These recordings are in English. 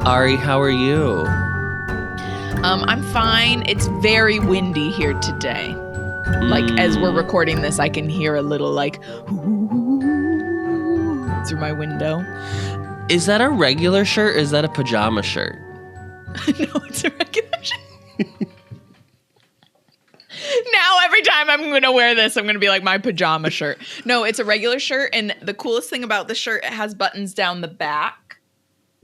Ari, how are you? I'm fine. It's very windy here today. Like, as we're recording this, I can hear a little, like, through my window. Is that a regular shirt or is that a pajama shirt? No, it's a regular shirt. Now, every time I'm going to wear this, I'm going to be like my pajama shirt. No, it's a regular shirt. And the coolest thing about the shirt, it has buttons down the back.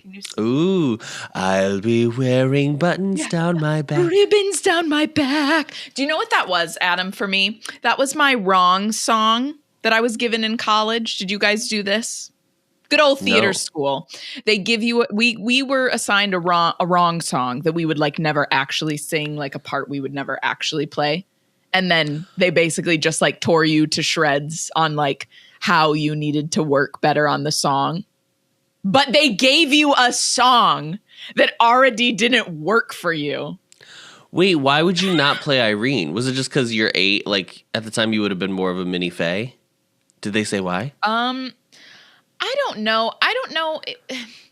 Can you see? Ooh, I'll be wearing buttons down my back. Ribbons down my back. Do you know what that was, Adam, for me? That was my wrong song that I was given in college. Did you guys do this? Good old theater school. They give you, we were assigned a wrong song that we would like never actually sing, like a part we would never actually play. And then they basically just like tore you to shreds on like how you needed to work better on the song. But they gave you a song that already didn't work for you. Wait, why would you not play Irene? Was it just because you're 8? Like at the time you would have been more of a mini Faye? Did they say why? I don't know.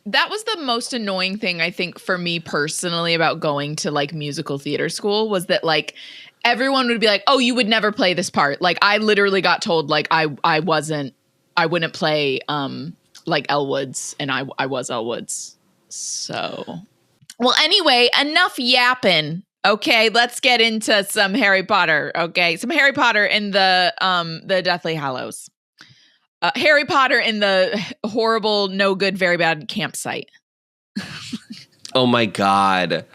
That was the most annoying thing, I think, for me personally about going to like musical theater school was that like everyone would be like, oh, you would never play this part. Like I literally got told like I wouldn't play like Elwood's, and I was Elwood's. So, well, anyway, enough yapping. Okay, let's get into some Harry Potter. Okay, some Harry Potter in the Deathly Hallows. Harry Potter in the horrible, no good, very bad campsite. Oh my God.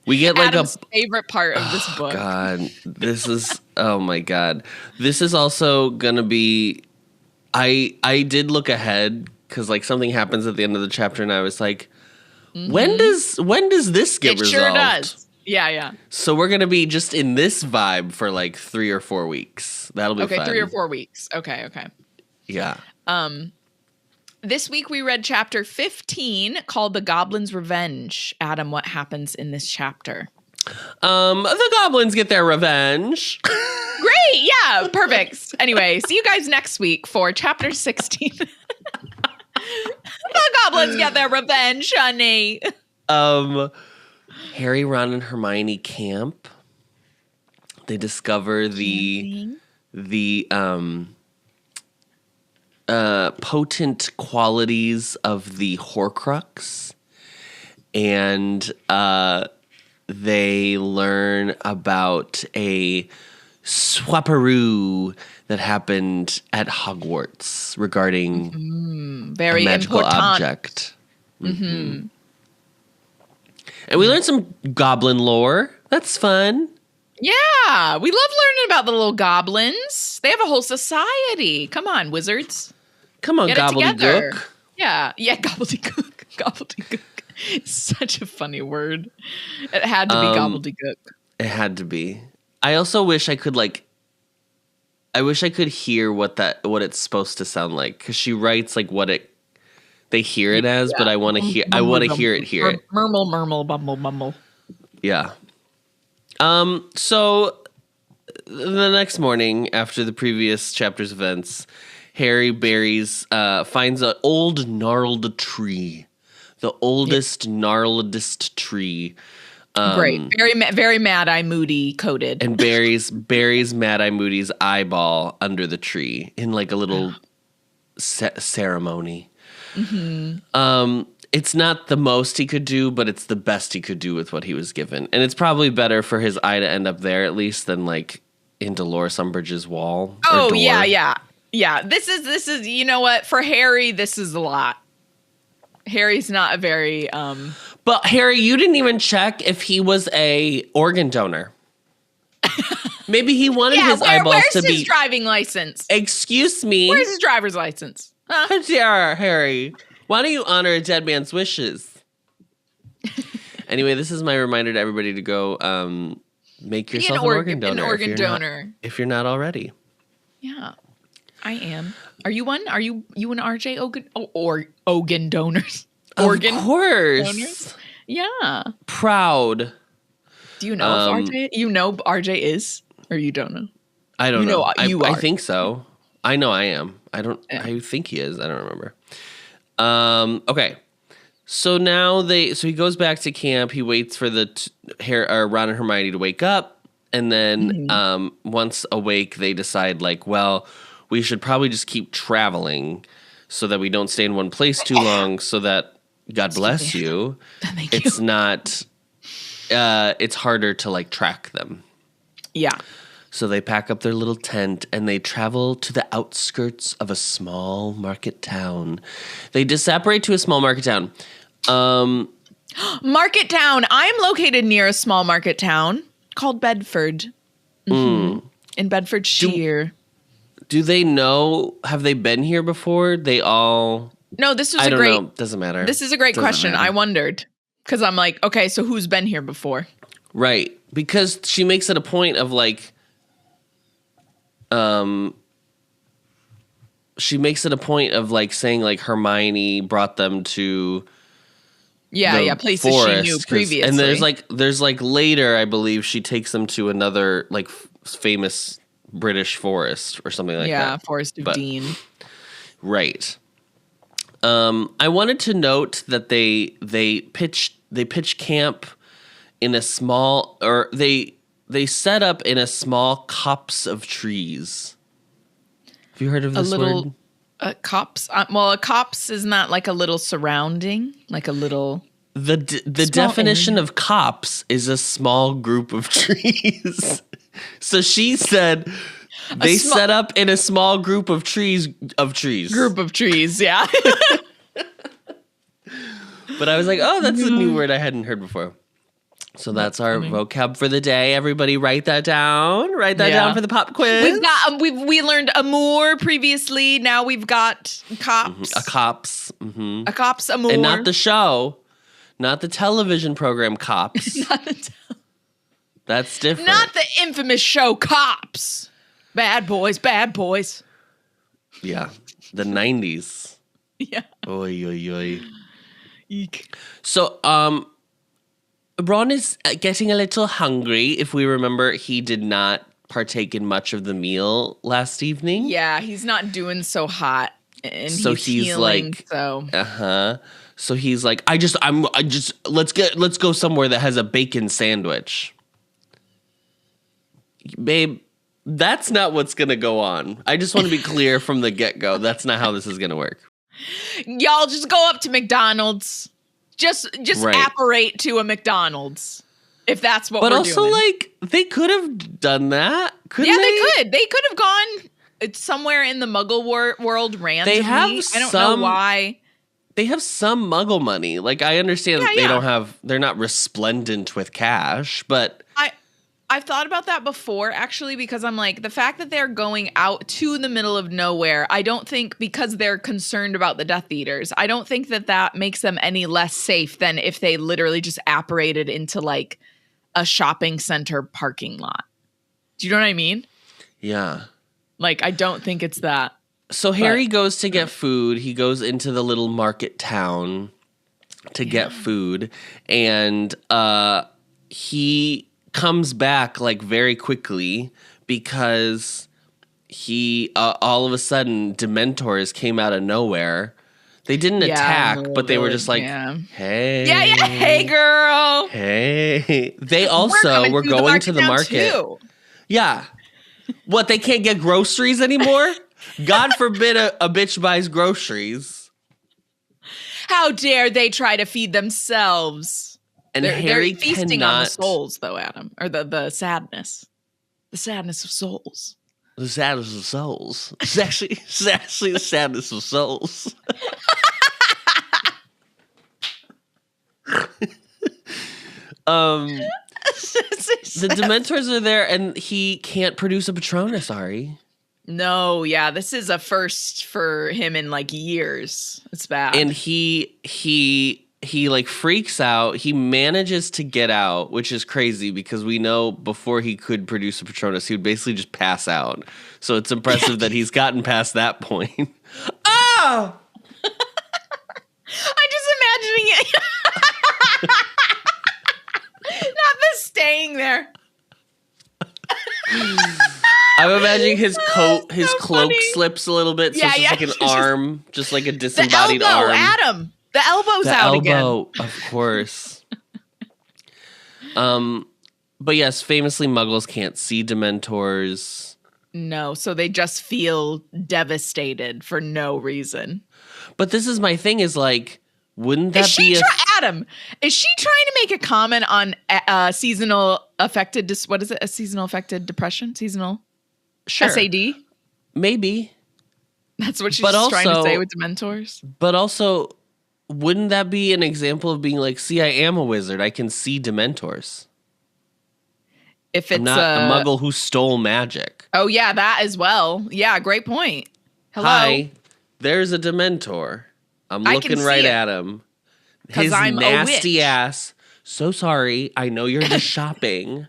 We get like Adam's favorite part of this book. God, this is, oh my God. This is also going to be, I did look ahead because like something happens at the end of the chapter and I was like, when does this get resolved? It sure does. Yeah. So we're going to be just in this vibe for like 3 or 4 weeks. That'll be fun. Okay, 3 or 4 weeks. Okay. Yeah. This week we read chapter 15 called The Goblin's Revenge. Adam, what happens in this chapter? The goblins get their revenge. Great. Yeah, perfect. Anyway, see you guys next week for chapter 16. The goblins get their revenge, honey. Harry, Ron, and Hermione camp. They discover the potent qualities of the Horcrux, and they learn about a swapperoo that happened at Hogwarts regarding very a magical important object. Mm-hmm. And we learned some goblin lore. That's fun. Yeah, we love learning about the little goblins. They have a whole society. Come on, wizards. Come on, gobbledygook. Yeah, gobbledygook. Gobbledygook. It's such a funny word. It had to be gobbledygook. It had to be. I also wish I could hear what it's supposed to sound like, because she writes like they hear it as, but I want to hear it. Murmle, bumble. Yeah. So the next morning after the previous chapter's events, Harry finds an old gnarled tree. The oldest, gnarledest tree. Great. Very Mad-Eye Moody coated. And buries Mad-Eye Moody's eyeball under the tree in like a little ceremony. Mm-hmm. It's not the most he could do, but it's the best he could do with what he was given. And it's probably better for his eye to end up there at least than like in Dolores Umbridge's wall. Oh, yeah. This is, you know what? For Harry, this is a lot. Harry's not a very... But Harry, you didn't even check if he was a organ donor. Maybe he wanted his eyeballs to be... Where's his driving license? Excuse me? Where's his driver's license? Dear Harry, why don't you honor a dead man's wishes? Anyway, this is my reminder to everybody to go make yourself an organ donor. If you're not already. Yeah, I am. Are you one? Are you and RJ organ donors? Organ of course. Donors? Yeah. Proud. Do you know if RJ is, or you don't know? I don't know. I think so. I know I am. I think he is. I don't remember. Okay. So now so he goes back to camp. He waits for Ron and Hermione to wake up, and then once awake, they decide like, well, we should probably just keep traveling so that we don't stay in one place too long. So that God bless you, it's not. It's harder to like track them. Yeah. So they pack up their little tent and they travel to the outskirts of a small market town. They just separate to a small market town. Market town. I am located near a small market town called Bedford. Mm-hmm. In Bedfordshire. Do they know? Have they been here before? They all... No, this was I don't know. Doesn't matter. This is a great question. Matter. I wondered. Because I'm like, okay, so who's been here before? Right. Because she makes it a point of like... she makes it a point of like saying like Hermione brought them to places she knew previously. And there's like later, I believe she takes them to another like famous British forest or something like that. Yeah, Forest of Dean. Right. I wanted to note that they pitch camp in a small, or they set up in a small copse of trees. Have you heard of this word? A copse? Well, a copse is not like a little surrounding, like a little... The definition of copse is a small group of trees. So she said they set up in a small group of trees. Group of trees, yeah. But I was like, oh, that's a new word I hadn't heard before. So that's our vocab for the day. Everybody write that down. Write that down for the pop quiz. We've got we learned amour previously. Now we've got cops. A cops. Mm-hmm. A cops amour. And not the show. Not the television program Cops. That's different. Not the infamous show Cops. Bad boys, bad boys. Yeah. The 90s. Yeah. Oy, oy, oy. Eek. So, Ron is getting a little hungry. If we remember, he did not partake in much of the meal last evening. Yeah, he's not doing so hot, and so he's healing, like, so So he's like, let's go somewhere that has a bacon sandwich. Babe, that's not what's gonna go on. I just want to be clear from the get-go. That's not how this is gonna work. Y'all just go up to McDonald's. Just apparate to a McDonald's, if that's what we're doing. But also, like, they could have done that, couldn't they? Yeah, they could. They could have gone somewhere in the Muggle world randomly. I don't know why. They have some Muggle money. Like, I understand that they're not resplendent with cash, but... I've thought about that before, actually, because I'm like, the fact that they're going out to the middle of nowhere, I don't think, because they're concerned about the Death Eaters, I don't think that makes them any less safe than if they literally just apparated into, like, a shopping center parking lot. Do you know what I mean? Yeah. Like, I don't think it's that. So Harry goes to get food. He goes into the little market town to get food, and he comes back like very quickly because he all of a sudden Dementors came out of nowhere. They didn't attack, but they were just like, hey. Yeah, hey, girl. Hey. They also were going to the market. Too. Yeah. What, they can't get groceries anymore? God forbid a bitch buys groceries. How dare they try to feed themselves? And Harry they're feasting on the souls, though, Adam. Or the sadness. The sadness of souls. The sadness of souls. It's actually the sadness of souls. The Dementors are there, and he can't produce a Patronus, Ari. No, yeah, this is a first for him in like years. It's bad. And he like freaks out. He manages to get out, which is crazy because we know before he could produce a Patronus, he would basically just pass out. So it's impressive that he's gotten past that point. Oh! I'm just imagining it. Not the staying there. I'm imagining his coat, his cloak slips a little bit, so it's just like an arm, just like a disembodied arm. Adam. The elbow's The out elbow, again. of course. But yes, famously, Muggles can't see Dementors. No, so they just feel devastated for no reason. But this is my thing: is like, wouldn't that be Adam? Is she trying to make a comment on seasonal affected? What is it? A seasonal affected depression? Seasonal. sure, SAD. maybe? That's what she's But trying to also- say with Dementors. But also, wouldn't that be an example of being like, see, I am a wizard. I can see Dementors. If it's I'm not a Muggle who stole magic. Oh yeah, that as well. Yeah, great point. Hello. Hi, there's a Dementor. I'm I can looking see right it. at him. 'Cause His I'm a nasty witch. ass. So sorry. I know you're just shopping.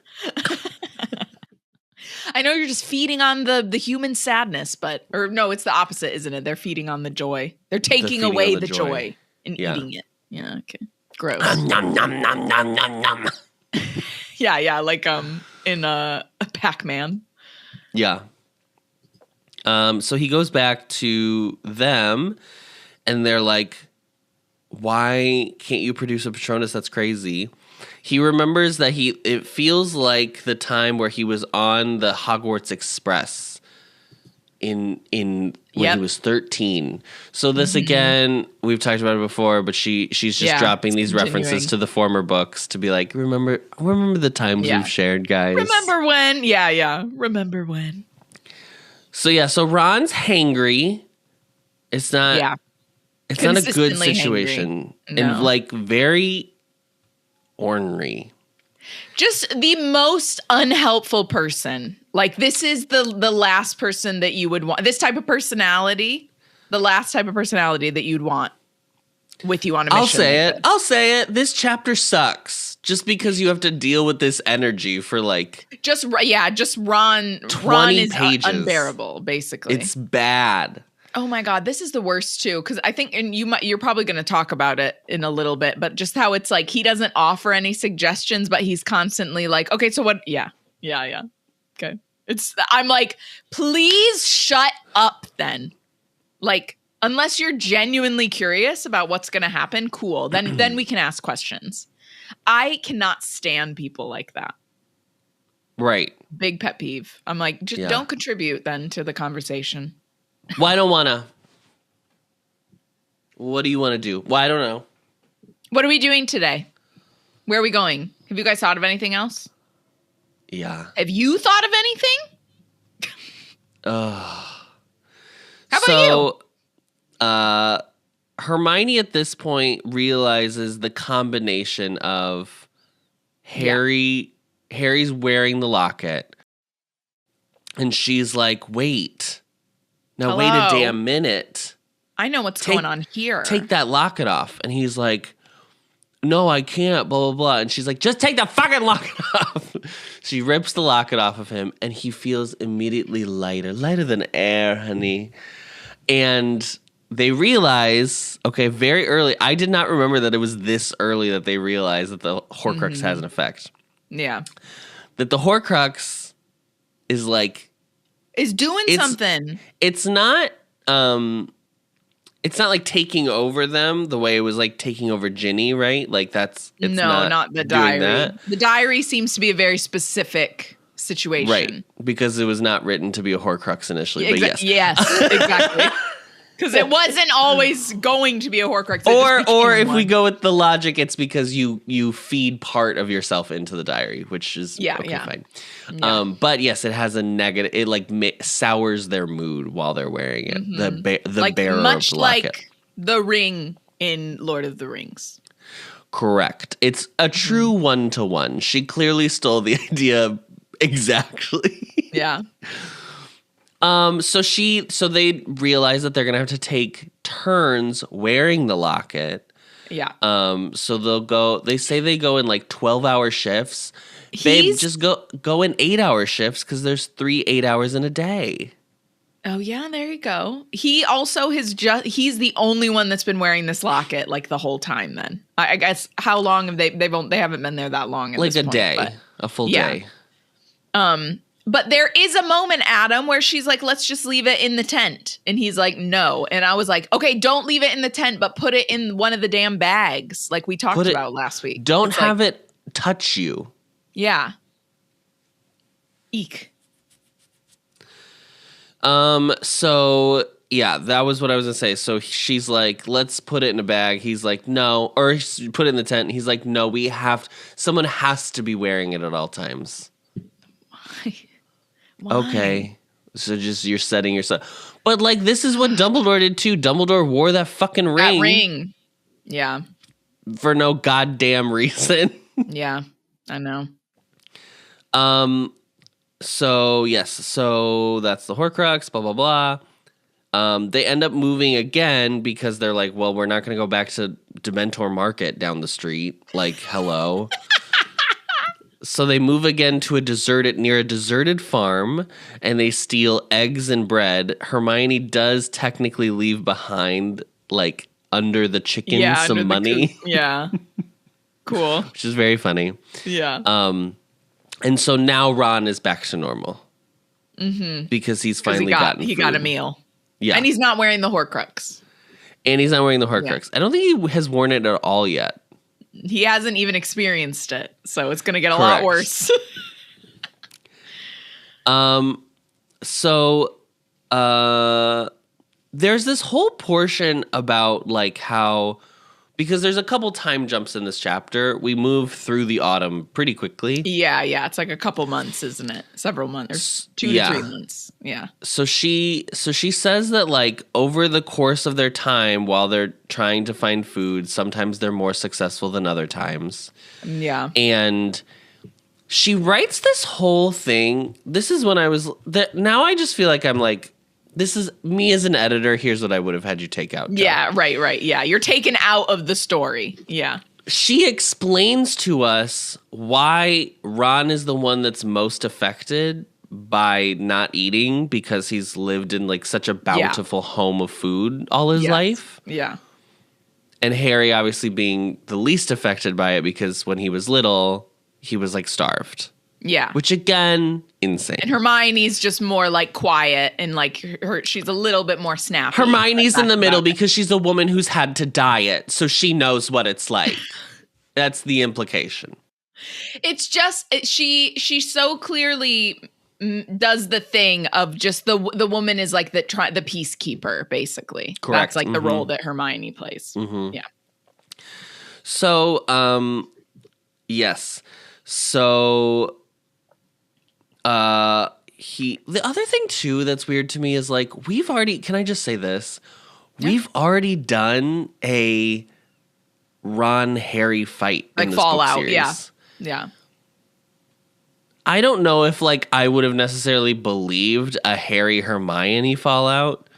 I know you're just feeding on the human sadness, or no, it's the opposite, isn't it? They're feeding on the joy. They're taking feeding away on the the joy, joy. and Yeah. eating it. Yeah, okay. Gross. Nom, nom, nom, nom, nom, nom. Yeah, like in a Pac-Man. Yeah. So he goes back to them, and they're like, why can't you produce a Patronus? That's crazy. He remembers that it feels like the time where he was on the Hogwarts Express in when Yep. he was 13. So this again, we've talked about it before, but she's just dropping these references continuing. to the former books to be like, remember the times Yeah. we've shared, guys. Remember when? Yeah. Remember when? So Ron's hangry. It's not Yeah. it's not a good Consistently situation. hangry. No. And like very ornery. Just the most unhelpful person. Like this is the last person that you would want. This type of personality, the last type of personality that you'd want with you on a mission. I'll say it. This chapter sucks. Just because you have to deal with this energy for like Just Ron 20 is pages. unbearable, basically. It's bad. Oh my God, this is the worst too. Because I think, and you're probably going to talk about it in a little bit, but just how it's like he doesn't offer any suggestions, but he's constantly like, okay, so what? Yeah. Okay, I'm like, please shut up. Then, like, unless you're genuinely curious about what's going to happen, cool. Then we can ask questions. I cannot stand people like that. Right. Big pet peeve. I'm like, just don't contribute then to the conversation. Well, I don't want to. What do you want to do? Well, I don't know. What are we doing today? Where are we going? Have you guys thought of anything else? Yeah. Have you thought of anything? How about you? Hermione at this point realizes the combination of Harry's wearing the locket, and she's like, wait. Now, wait a Hello? damn minute. I know what's going on here. Take that locket off. And he's like, no, I can't, blah, blah, blah. And she's like, just take the fucking locket off. She rips the locket off of him, and he feels immediately lighter than air, honey. And they realize, okay, very early. I did not remember that it was this early that they realized that the Horcrux has an effect. Yeah. That the Horcrux is like, Is doing something. It's not like taking over them the way it was like taking over Ginny, right? Like it's not the doing diary. that. The diary seems to be a very specific situation. Right. Because it was not written to be a Horcrux initially, but yes. Yes, exactly. Because it wasn't always going to be a Horcrux. Or if we go with the logic, it's because you feed part of yourself into the diary, which is fine. Yeah. But yes, it has a negative. It like sours their mood while they're wearing it. Mm-hmm. The bearer much of the locket. like the ring in Lord of the Rings. Correct. It's a true one-to-one. She clearly stole the idea exactly. Yeah. So they realize that they're gonna have to take turns wearing the locket. Yeah. So they say they go in like 12-hour shifts. Babe, just go in 8-hour shifts because there's 3 8 hours in a day. Oh yeah, there you go. He also he's the only one that's been wearing this locket like the whole time then. I guess how long have they haven't been there that long at Like this a point, day. but A full day. But there is a moment, Adam, where she's like, let's just leave it in the tent. And he's like, no. And I was like, okay, don't leave it in the tent, but put it in one of the damn bags like we talked about last week. Don't have it touch you. Yeah. Eek. So yeah, that was what I was gonna say. So she's like, let's put it in a bag. He's like, no. Or put it in the tent. He's like, no, someone has to be wearing it at all times. Why? Okay. So just you're setting yourself. But like this is what Dumbledore did too. Dumbledore wore that fucking ring. That ring. Yeah. For no goddamn reason. Yeah, I know. So yes, so that's the Horcrux, blah blah blah. They end up moving again because they're like, well, we're not gonna go back to Dementor Market down the street. Like, hello. So they move again to near a deserted farm, and they steal eggs and bread. Hermione does technically leave behind, like, under the chicken, some money. Yeah. Cool. Which is very funny. Yeah. And so now Ron is back to normal. Mm-hmm. Because he's finally he got a meal. Yeah. And he's not wearing the Horcrux. And he's not wearing the Horcrux. Yeah. I don't think he has worn it at all yet. He hasn't even experienced it, so it's going to get a lot worse. So there's this whole portion about like how, because there's a couple time jumps in this chapter, we move through the autumn pretty quickly. Yeah, it's like a couple months, isn't it? Several months, or 2 to 3 months. Yeah. So she says that like over the course of their time while they're trying to find food, sometimes they're more successful than other times. Yeah. And she writes this whole thing. This is when now I just feel like I'm like, this is me as an editor. Here's what I would have had you take out. John. Yeah, right. Yeah. You're taken out of the story. Yeah. She explains to us why Ron is the one that's most affected by not eating, because he's lived in like such a bountiful home of food all his life. Yeah. And Harry obviously being the least affected by it because when he was little, he was like starved. Yeah. Which again, insane. And Hermione's just more like quiet and like she's a little bit more snappy. Hermione's in the middle because she's a woman who's had to diet, so she knows what it's like. That's the implication. It's just she so clearly does the thing of just the woman is like the peacekeeper, basically. Correct. That's like the role that Hermione plays. Mm-hmm. Yeah. So, yes. So, the other thing too that's weird to me is like, can I just say this? Yeah. We've already done a Ron Harry fight like in this Fallout, book series. Yeah. I don't know if like I would have necessarily believed a Harry Hermione fallout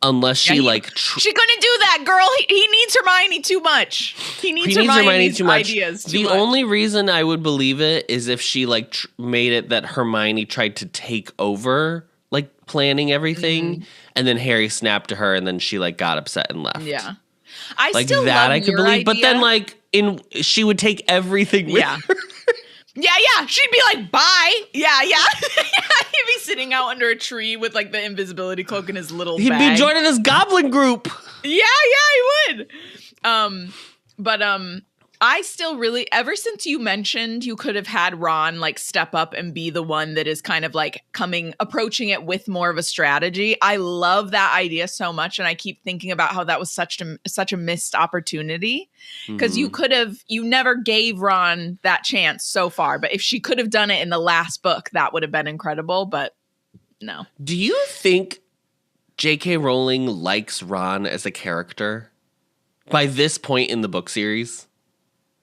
unless she she couldn't do that, girl. He needs Hermione too much. He needs Hermione too much. Ideas too much. Only reason I would believe it is if she like made it that Hermione tried to take over like planning everything, and then Harry snapped to her, and then she like got upset and left. Yeah, I like still that love I could your believe, idea. but then like she would take everything with her. Yeah. She'd be like, bye. Yeah. He'd be sitting out under a tree with like the invisibility cloak in his little He'd bag. be joining this goblin group. Yeah, he would. But I still really, ever since you mentioned you could have had Ron like step up and be the one that is kind of like approaching it with more of a strategy. I love that idea so much. And I keep thinking about how that was such a missed opportunity, because you never gave Ron that chance so far. But if she could have done it in the last book, that would have been incredible. But no. Do you think J.K. Rowling likes Ron as a character by this point in the book series?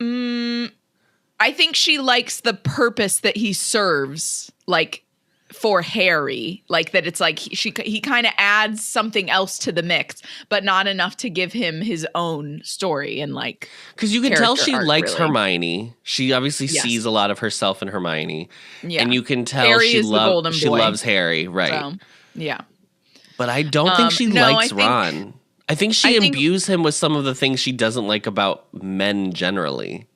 I think she likes the purpose that he serves, like for Harry, like that it's like he kind of adds something else to the mix, but not enough to give him his own story and like, because you can tell she likes Hermione. She obviously sees a lot of herself in Hermione, and you can tell Harry she loves Harry, right? So, yeah, but I don't think she likes Ron. I think she imbues him with some of the things she doesn't like about men generally.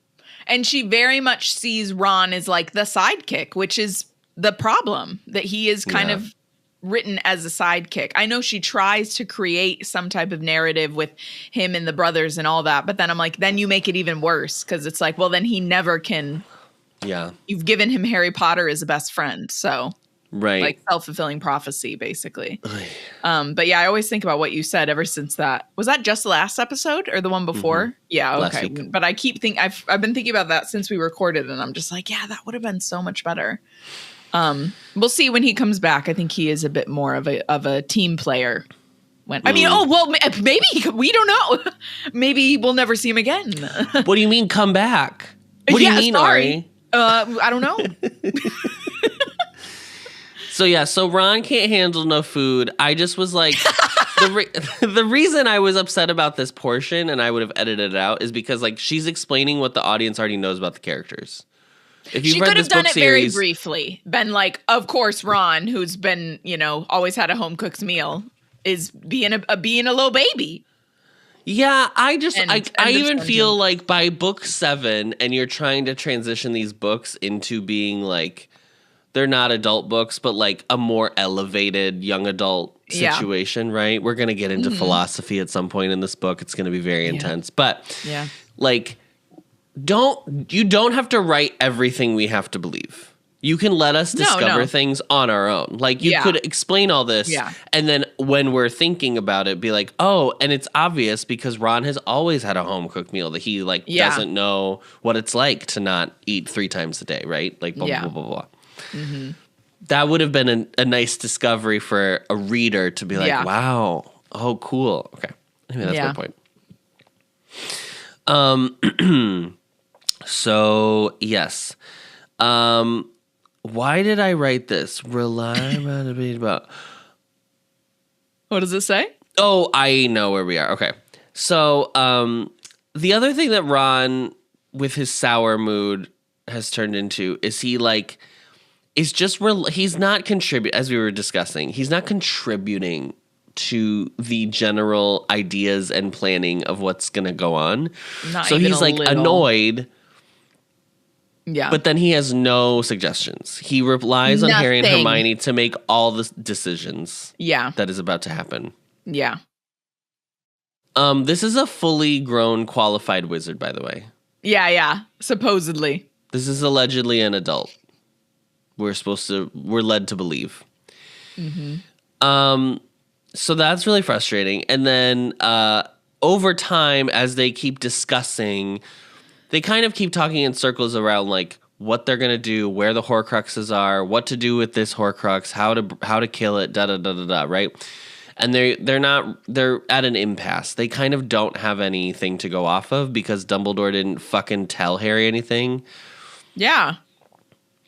And she very much sees Ron as like the sidekick, which is the problem, that he is kind of written as a sidekick. I know she tries to create some type of narrative with him and the brothers and all that, but then I'm like, then you make it even worse, because it's like, well, then he never can. Yeah. You've given him Harry Potter as a best friend, so right, like self-fulfilling prophecy, basically. But yeah, I always think about what you said ever since that. Was that just the last episode or the one before? Mm-hmm. Yeah, okay. But I keep thinking, I've been thinking about that since we recorded, and I'm just like, yeah, that would have been so much better. We'll see when he comes back. I think he is a bit more of a team player. I mean, maybe we don't know. Maybe we'll never see him again. What do you mean come back? What do you mean, sorry. Ari? I don't know. So Ron can't handle no food. I just was like, the reason I was upset about this portion, and I would have edited it out, is because like she's explaining what the audience already knows about the characers. If you've she could have done it very briefly. Been like, of course, Ron, who's been, always had a home cooked meal, is being a little baby. Yeah, I even feel like by book 7, and you're trying to transition these books into being like, they're not adult books, but like a more elevated young adult situation, right? We're going to get into philosophy at some point in this book. It's going to be very intense. But like, you don't have to write everything we have to believe. You can let us discover things on our own. Like, you could explain all this, and then when we're thinking about it, be like, oh, and it's obvious because Ron has always had a home-cooked meal that he, like, doesn't know what it's like to not eat 3 times a day, right? Like, blah, blah, blah, blah, blah. Mm-hmm. That would have been a nice discovery for a reader to be like, wow, oh, cool. Okay, maybe that's my point. So, yes. Why did I write this? Rely on a bit about. What does it say? Oh, I know where we are. Okay. So, the other thing that Ron, with his sour mood, has turned into is he's not contributing, as we were discussing, he's not contributing to the general ideas and planning of what's going to go on. So he's like annoyed. Yeah. But then he has no suggestions. He relies on Harry and Hermione to make all the decisions. Yeah. That is about to happen. Yeah. This is a fully grown qualified wizard, by the way. Yeah. Supposedly. This is allegedly an adult. We're led to believe. Mm-hmm. So that's really frustrating. And then over time, as they keep discussing, they kind of keep talking in circles around like what they're gonna do, where the Horcruxes are, what to do with this Horcrux, how to kill it, right? And they're at an impasse. They kind of don't have anything to go off of because Dumbledore didn't fucking tell Harry anything. Yeah.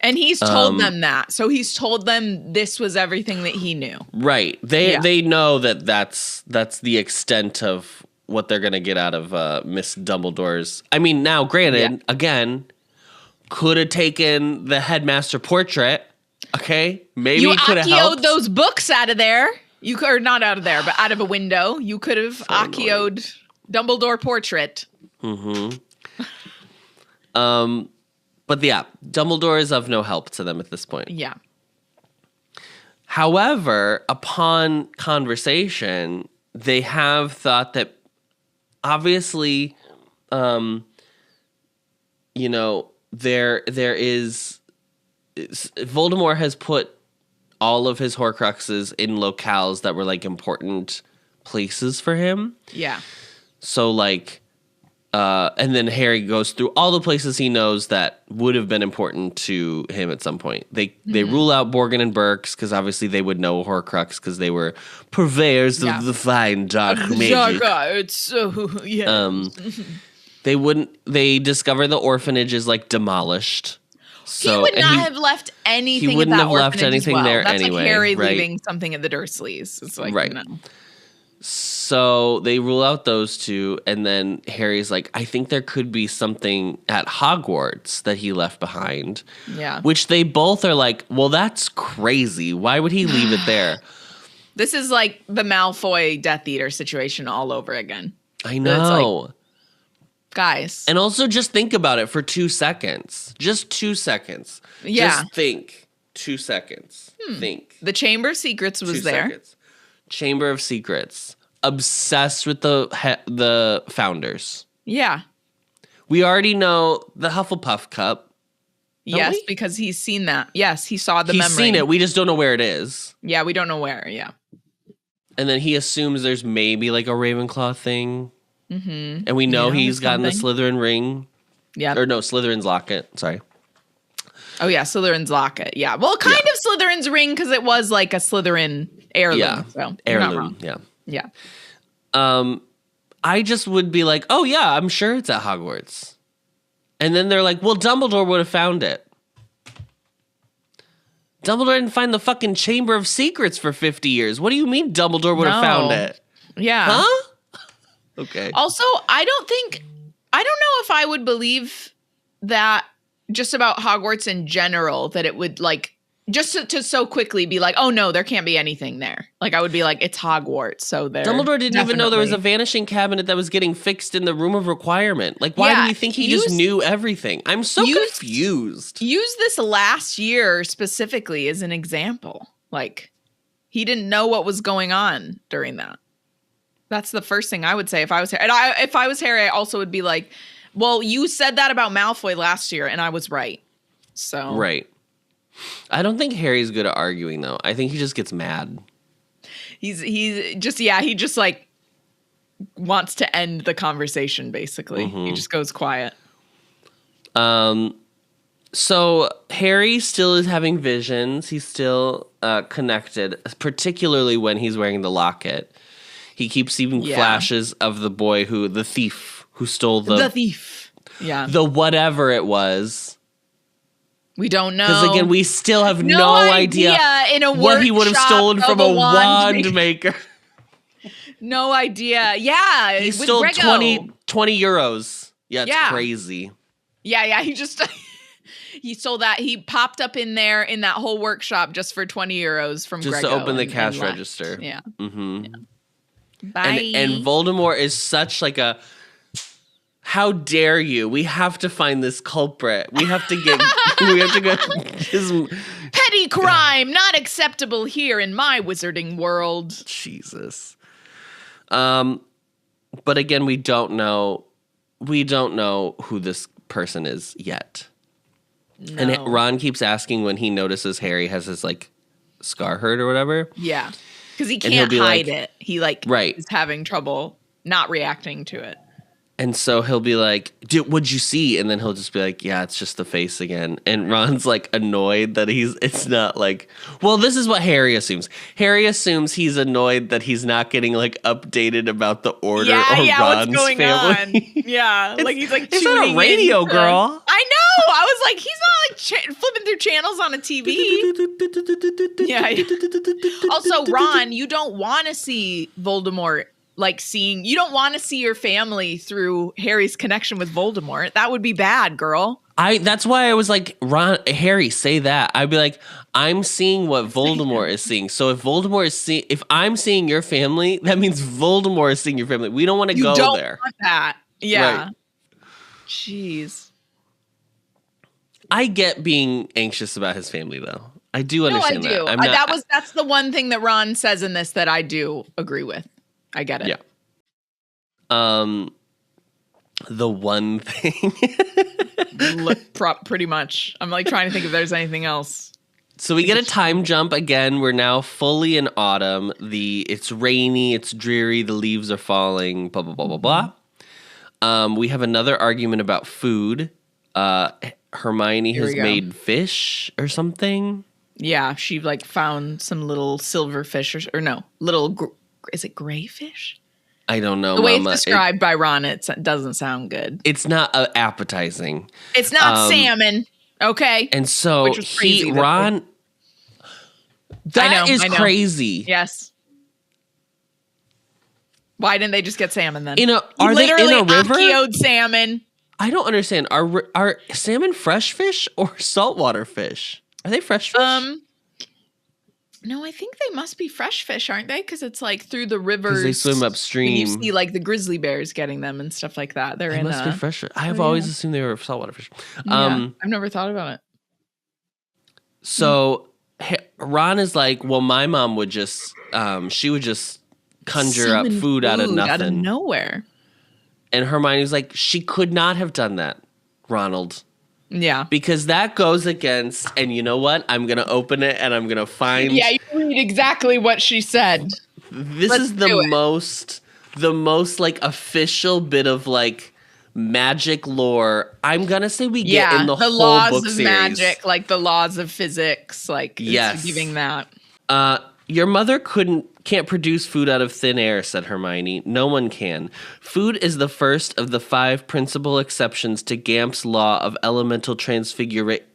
And he's told them that. So he's told them this was everything that he knew. Right. They know that's the extent of what they're going to get out of Miss Dumbledore's. I mean, now, granted, again, could have taken the headmaster portrait. Okay? Maybe you could have helped. Those books out of there. You could, or not out of there, but out of a window. You could have Accio Dumbledore portrait. Mm-hmm. But yeah, Dumbledore is of no help to them at this point. Yeah. However, upon conversation, they have thought that obviously, there is Voldemort has put all of his Horcruxes in locales that were like important places for him. Yeah. So like, and then Harry goes through all the places he knows that would have been important to him at some point. They rule out Borgin and Burkes because obviously they would know Horcrux because they were purveyors of the fine dark magic. They discover the orphanage is like demolished. So, he would not have left anything. He wouldn't have left anything there That's anyway. Like Harry leaving something at the Dursleys. It's like, no. So they rule out those two, and then Harry's like, I think there could be something at Hogwarts that he left behind. Yeah. Which they both are like, well, that's crazy. Why would he leave it there? This is like the Malfoy Death Eater situation all over again. I know. Like, guys. And also just think about it for 2 seconds. Just 2 seconds. Yeah. Just think. 2 seconds. Think. The Chamber of Secrets was 2 there. seconds. Chamber of Secrets. Obsessed with the founders. Yeah. We already know the Hufflepuff cup. Yes, because he's seen that. Yes, he saw the memory. He's seen it. We just don't know where it is. Yeah, we don't know where. Yeah. And then he assumes there's maybe like a Ravenclaw thing. Mm-hmm. And we know he's gotten the Slytherin ring. Yeah. Or no, Slytherin's locket. Sorry. Oh, yeah, Slytherin's locket. Yeah. Well, kind of Slytherin's ring because it was like a Slytherin heirloom. Yeah. So heirloom. Not wrong. Yeah. Yeah. I just would be like, oh, yeah, I'm sure it's at Hogwarts. And then they're like, well, Dumbledore would have found it. Dumbledore didn't find the fucking Chamber of Secrets for 50 years. What do you mean Dumbledore would have found it? Yeah. Huh? Okay. Also, I don't know if I would believe that just about Hogwarts in general, that it would like just to so quickly be like, oh no, there can't be anything there. Like I would be like, it's Hogwarts. So there. Dumbledore didn't even know there was a vanishing cabinet that was getting fixed in the room of requirement. Like, why do you think he just knew everything? I'm so confused. Use this last year specifically as an example. Like, he didn't know what was going on during that. That's the first thing I would say if I was Harry. And if I was Harry, I also would be like, well, you said that about Malfoy last year, and I was right. So right. I don't think Harry's good at arguing, though. I think he just gets mad. He just like wants to end the conversation, basically. Mm-hmm. He just goes quiet. So Harry still is having visions. He's still connected, particularly when he's wearing the locket. He keeps seeing flashes of the boy the thief who stole the thief. Yeah. The whatever it was. We don't know. Because again, we still have no idea in a what he would have stolen from a wand maker. No idea. Yeah. He stole 20 euros. Yeah, it's crazy. Yeah. He stole that. He popped up in there in that whole workshop just for 20 euros from just Grego. To open the cash register. Yeah. Mm-hmm. Yeah. Bye. And Voldemort is such like a... How dare you? We have to find this culprit. We have to get petty crime, not acceptable here in my wizarding world. Jesus. But again, we don't know who this person is yet. No. And Ron keeps asking when he notices Harry has his like scar hurt or whatever. Yeah. Because he can't hide it. He is having trouble not reacting to it. And so he'll be like, what'd you see? And then he'll just be like, yeah, it's just the face again. And Ron's like annoyed that it's not like, well, this is what Harry assumes. Harry assumes he's annoyed that he's not getting like updated about the order or Ron's what's going family. On? Yeah. Like he's like, it's not a radio, girl. I know. I was like, he's not like flipping through channels on a TV. Yeah. Also, Ron, you don't want to see Voldemort. You don't want to see your family through Harry's connection with Voldemort. That would be bad, girl. That's why I was like, Harry, say that. I'd be like, I'm seeing what Voldemort is seeing. So if I'm seeing your family, that means Voldemort is seeing your family. We don't want to go there. You don't want that. Yeah. Right. Jeez. I get being anxious about his family, though. I do understand that. I do. That's the one thing that Ron says in this that I do agree with. I get it. Yeah. The one thing. Pretty much. I'm like trying to think if there's anything else. So we get a time jump again. We're now fully in autumn. It's rainy. It's dreary. The leaves are falling. Blah blah blah blah blah. We have another argument about food. Hermione has made fish or something. Yeah, she like found some little silver fish or no little. Is it gray fish? I don't know. The way it's described by Ron, it doesn't sound good. It's not appetizing. It's not salmon. Okay. And so Ron. That is crazy. Yes. Why didn't they just get salmon then? Are they in a river? Acchioed salmon. I don't understand. Are salmon fresh fish or saltwater fish? Are they fresh fish? No, I think they must be fresh fish, aren't they? Because it's like through the rivers. They swim upstream. And you see like the grizzly bears getting them and stuff like that. They must be fresh fish. I have always assumed they were saltwater fish. I've never thought about it. So Ron is like, well, my mom would just, she would just conjure up food out of nothing. Out of nowhere. And Hermione's like, she could not have done that, Ronald. Yeah. Because that goes against, and you know what? I'm going to open it and I'm going to find. Yeah, you read exactly what she said. This is the most like official bit of like magic lore I'm gonna say we get in the whole laws book of series. Magic, like the laws of physics, like yes, it's giving that. Your mother can't produce food out of thin air, said Hermione. No one can. Food is the first of the 5 principal exceptions to Gamp's law of elemental transfiguration.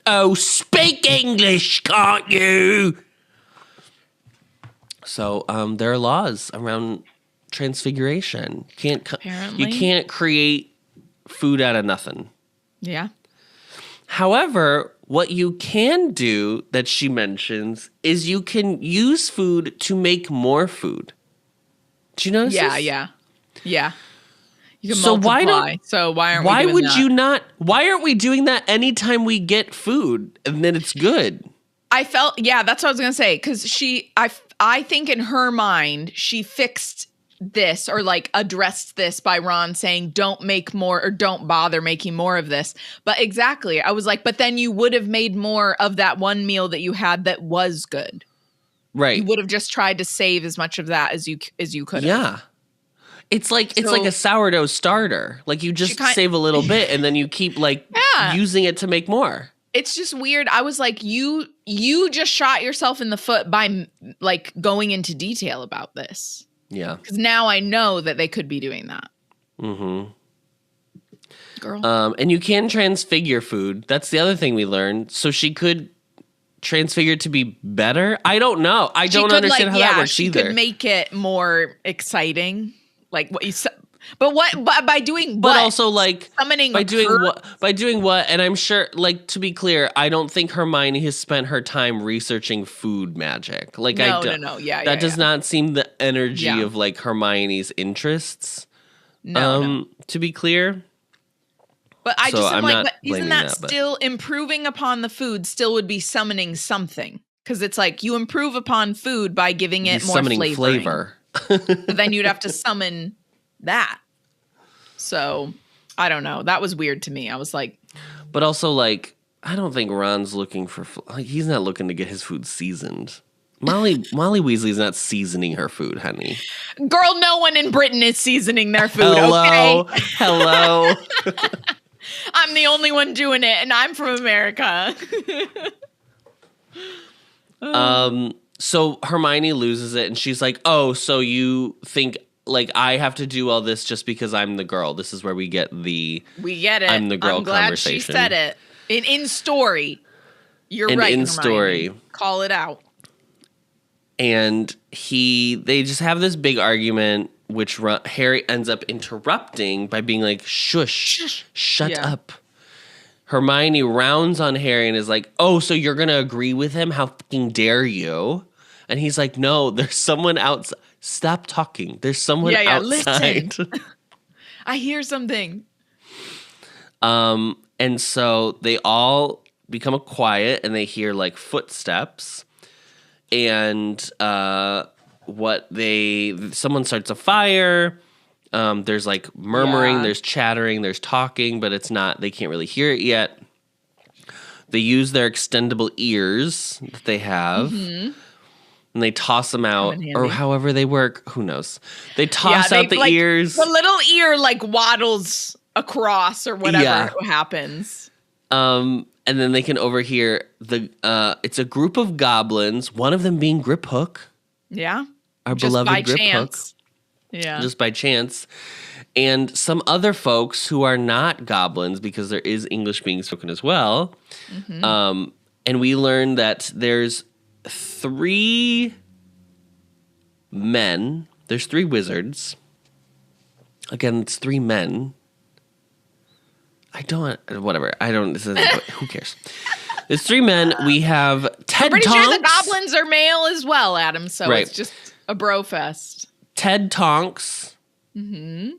Oh, speak English, can't you? So there are laws around transfiguration. You can't create food out of nothing. Yeah. However, what you can do that she mentions is you can use food to make more food. Do you notice this? Yeah. You can so multiply. Why aren't we doing that anytime we get food and then it's good? That's what I was going to say. Cause I think in her mind, she fixed this or like addressed this by Ron saying, don't make more or don't bother making more of this. But exactly. I was like, but then you would have made more of that one meal that you had that was good. Right. You would have just tried to save as much of that as you could have. Yeah. It's like a sourdough starter. Like you just save a little bit and then you keep using it to make more. It's just weird. I was like, you just shot yourself in the foot by like going into detail about this. Yeah. Because now I know that they could be doing that. Mm-hmm. Girl. And you can transfigure food. That's the other thing we learned. So she could transfigure to be better. I don't know. I don't understand how that works either. She could make it more exciting. Like what you said. But by doing what? But also like summoning by doing what? And I'm sure, like, to be clear, I don't think Hermione has spent her time researching food magic. Like no. That does not seem the energy of like Hermione's interests. No. To be clear. But I just am like, but isn't that still improving upon the food? Still would be summoning something because it's like you improve upon food by giving it more flavor. But then you'd have to summon that. So I don't know. That was weird to me. I was like, but also like, I don't think Ron's looking for, like, he's not looking to get his food seasoned. Molly Weasley's not seasoning her food, honey. Girl, no one in Britain is seasoning their food. Hello. I'm the only one doing it, and I'm from America. So Hermione loses it, and she's like, "Oh, so you think like I have to do all this just because I'm the girl?" This is where we get it. I'm the girl. I'm glad conversation. She said it in story. You're right. In Hermione. Story, call it out. And they just have this big argument, which Harry ends up interrupting by being like, "Shush, shut up." Hermione rounds on Harry and is like, "Oh, so you're gonna agree with him? How fucking dare you?" And he's like, "No, there's someone outside. Stop talking. There's someone outside." Listen. I hear something. And so they all become quiet and they hear like footsteps. And someone starts a fire. There's like murmuring, there's chattering, there's talking, but they can't really hear it yet. They use their extendable ears that they have. Mm-hmm. And they toss them out, or however they work. Who knows? They toss out the ears. The little ear like waddles across or whatever happens. And then they can overhear it's a group of goblins, one of them being Grip Hook. Yeah. Our beloved Grip Hook. Yeah. Just by chance. And some other folks who are not goblins, because there is English being spoken as well. Mm-hmm. And we learn that there's 3 men. There's 3 wizards. Again, it's 3 men. Who cares? There's 3 men. We have Ted I'm pretty Tonks. sure the goblins are male as well, Adam. So it's just a bro fest. Ted Tonks. Mm-hmm.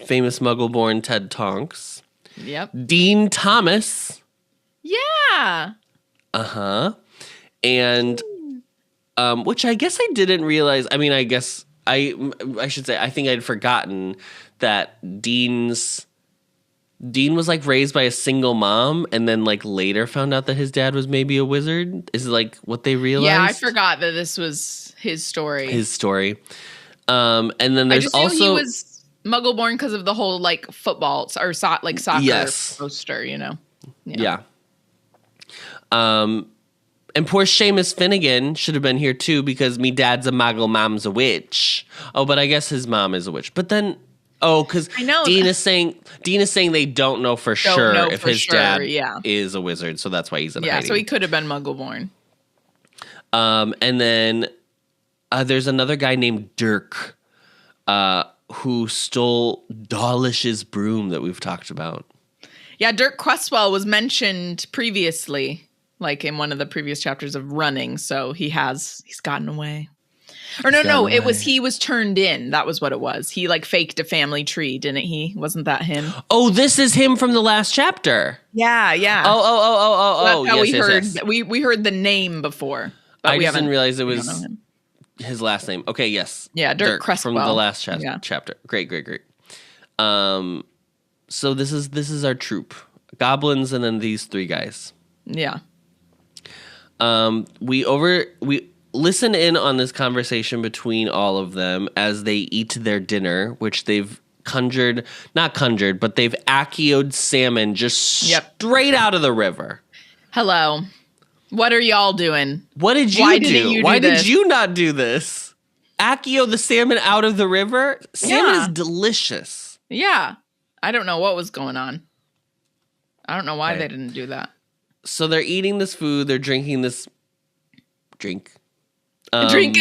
Famous Muggle-born Ted Tonks. Yep. Dean Thomas. Yeah. Uh-huh. And which I guess I didn't realize. I mean, I guess I should say I think I'd forgotten that Dean was like raised by a single mom and then like later found out that his dad was maybe a wizard. Is like what they realized? Yeah, I forgot that this was his story. And then there's also he was Muggle-born because of the whole like football or soccer poster, you know. Yeah. And poor Seamus Finnegan should have been here too because me dad's a Muggle, mom's a witch. Oh, but I guess his mom is a witch. But then, because Dean is saying they don't know for sure if his dad is a wizard, so that's why he's in hiding. Yeah, so he could have been Muggle-born. And then there's another guy named Dirk who stole Dawlish's broom that we've talked about. Yeah, Dirk Cresswell was mentioned previously. Like in one of the previous chapters of Running, so he's gotten away. Or he was turned in. That was what it was. He like faked a family tree, didn't he? Wasn't that him? Oh, this is him from the last chapter. Yeah. Oh. That's how we heard. Yes. We heard the name before. But I just didn't realize it was his last name. Okay, yes. Yeah, Dirk Cresswell from the last chapter. Great. So this is our troop. Goblins and then these three guys. Yeah. We listen in on this conversation between all of them as they eat their dinner, which they've not conjured, but they've Acchio'd salmon just straight out of the river. Hello. What are y'all doing? What did you do? Why did you not do this? Acchio the salmon out of the river? Salmon is delicious. Yeah. I don't know what was going on. I don't know why they didn't do that. So they're eating this food. They're drinking this drink. Drink.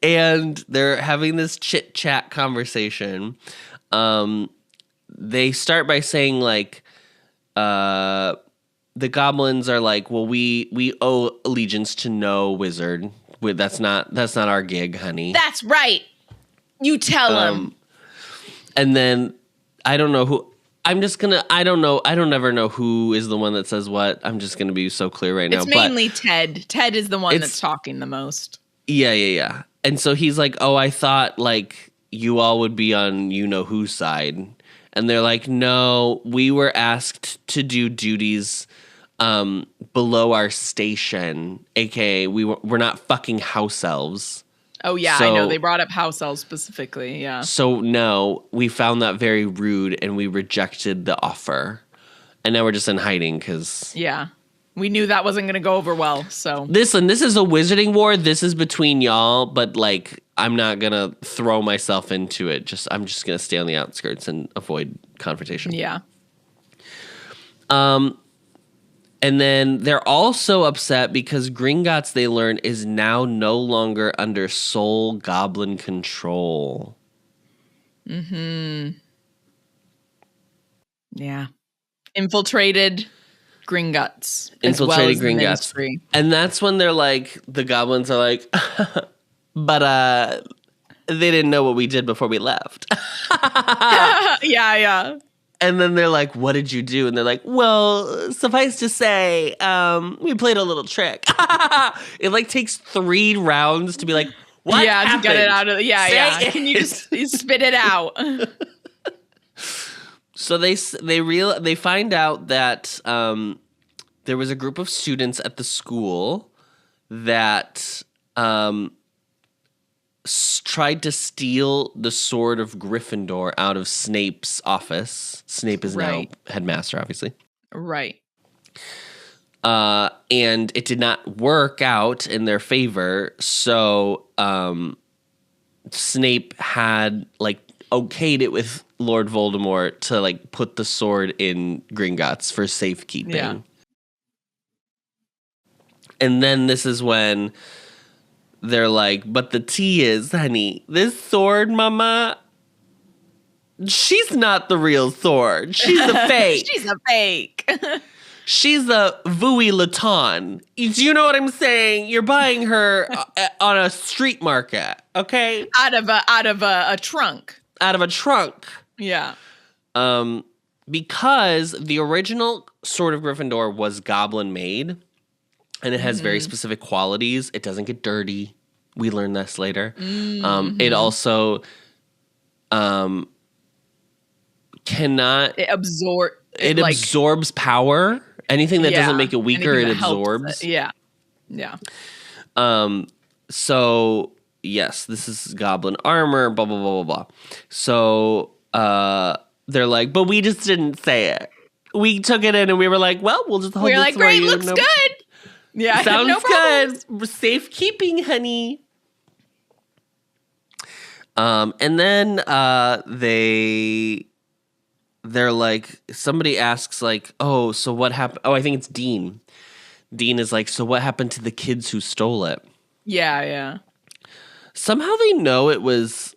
And they're having this chit-chat conversation. They start by saying, like, the goblins are like, well, we owe allegiance to no wizard. That's not our gig, honey. That's right. You tell him. And then I don't know who. I don't know. I don't ever know who is the one that says what. I'm just going to be so clear right now. It's mainly Ted. Ted is the one that's talking the most. Yeah. And so he's like, oh, I thought like you all would be on you-know-whose side. And they're like, no, we were asked to do duties below our station, a.k.a. we're not fucking house elves. Oh, yeah, I know. They brought up house elves specifically, yeah. So, no, we found that very rude, and we rejected the offer. And now we're just in hiding, because... Yeah. We knew that wasn't going to go over well, so... Listen, this is a wizarding war. This is between y'all, but, like, I'm not going to throw myself into it. I'm just going to stay on the outskirts and avoid confrontation. Yeah. And then they're also upset because Gringotts, they learn, is now no longer under soul goblin control. Mm-hmm. Yeah. Infiltrated Gringotts. Infiltrated Gringotts. And that's when they're like, the goblins are like, but they didn't know what we did before we left. Yeah. And then they're like, what did you do? And they're like, well, suffice to say, we played a little trick. It like takes 3 rounds to be like, what happened? To get it out of Can you just spit it out? So they find out that there was a group of students at the school that tried to steal the sword of Gryffindor out of Snape's office. Snape is now headmaster, obviously. Right. And it did not work out in their favor. So Snape had like okayed it with Lord Voldemort to like put the sword in Gringotts for safekeeping. Yeah. And then this is when they're like, but the tea is, honey, this sword, mama, she's not the real sword. She's a fake. She's a fake. She's a Vuitton Laton. Do you know what I'm saying? You're buying her on a street market, okay? Out of a trunk. Out of a trunk. Yeah. because the original Sword of Gryffindor was Goblin made, and it has very specific qualities. It doesn't get dirty. We learn this later. It also cannot. It absorbs power. Anything that doesn't make it weaker, it absorbs. Yeah. So yes, this is Goblin armor. Blah blah blah blah blah. So they're like, but we just didn't say it. We took it in and we were like, well, we'll just hold We're this like, for great, you. looks good. Yeah, sounds no good. Safekeeping, honey. And then they're like, somebody asks like, oh, so what happened? Oh, I think it's Dean. Dean is like, so what happened to the kids who stole it? Yeah. Somehow they know it was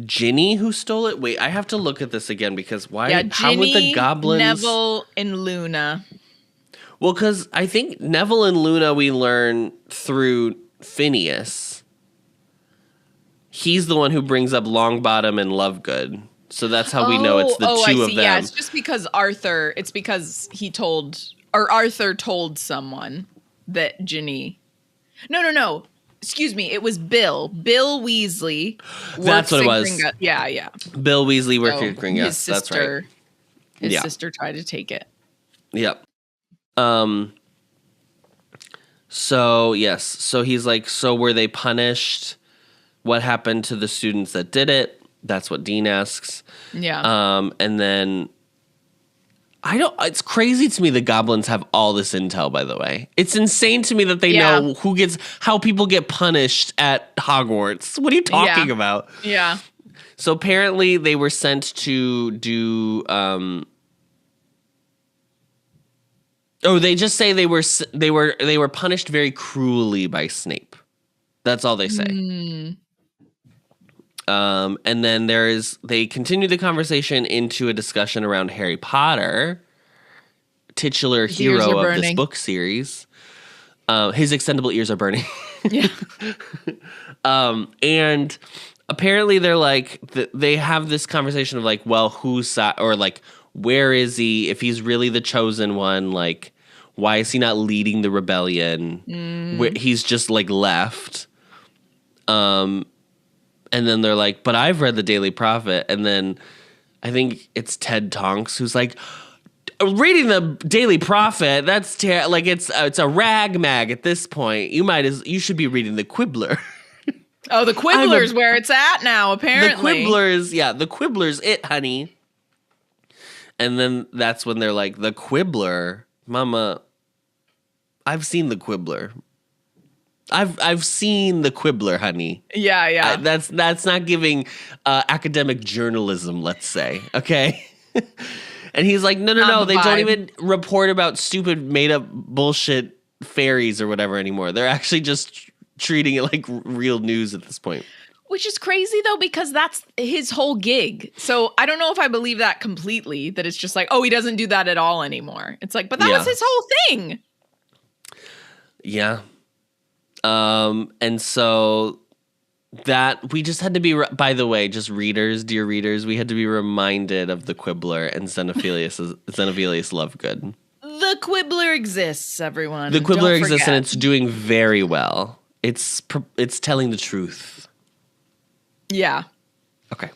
Ginny who stole it. Wait, I have to look at this again because why? Yeah, Ginny, how would the goblins? Neville, and Luna. Well, because I think Neville and Luna we learn through Phineas. He's the one who brings up Longbottom and Lovegood. So that's how we know it's the two of them. Yeah, it's just because Arthur told someone that Ginny. No. Excuse me, it was Bill. Bill Weasley. That's what it was. Gringotts. Yeah. Bill Weasley worked at Gringotts. That's right. His sister tried to take it. Yep. So yes. So he's like, so were they punished? What happened to the students that did it? That's what Dean asks. Yeah. And then it's crazy to me the goblins have all this intel, by the way. It's insane to me that they know how people get punished at Hogwarts. What are you talking about? Yeah. So apparently they were sent to do they just say they were punished very cruelly by Snape. That's all they say. And then they continue the conversation into a discussion around Harry Potter, titular hero of this book series. His extendable ears are burning. Yeah. And apparently they're like, they have this conversation of like, well, or like, where is he? If he's really the chosen one, like, why is he not leading the rebellion? He's just like left. And then they're like, but I've read the Daily Prophet. And then I think it's Ted Tonks who's like, reading the Daily Prophet, that's like it's a rag mag at this point. You should be reading the Quibbler. Oh, the Quibbler's where it's at now, apparently. The Quibbler's it, honey. And then that's when they're like, the Quibbler, Mama, I've seen the Quibbler. I've seen the Quibbler, honey. Yeah. That's not giving academic journalism, let's say. Okay. And he's like, no. They don't even report about stupid made up bullshit fairies or whatever anymore. They're actually just treating it like real news at this point. Which is crazy though, because that's his whole gig. So I don't know if I believe that completely, that it's just like, oh, he doesn't do that at all anymore. It's like, but that was his whole thing. Yeah. And so that we just had to be, by the way, just dear readers, we had to be reminded of the Quibbler and Xenophilius Lovegood. The Quibbler exists, everyone. The Quibbler exists and it's doing very well. It's telling the truth. Yeah. Okay.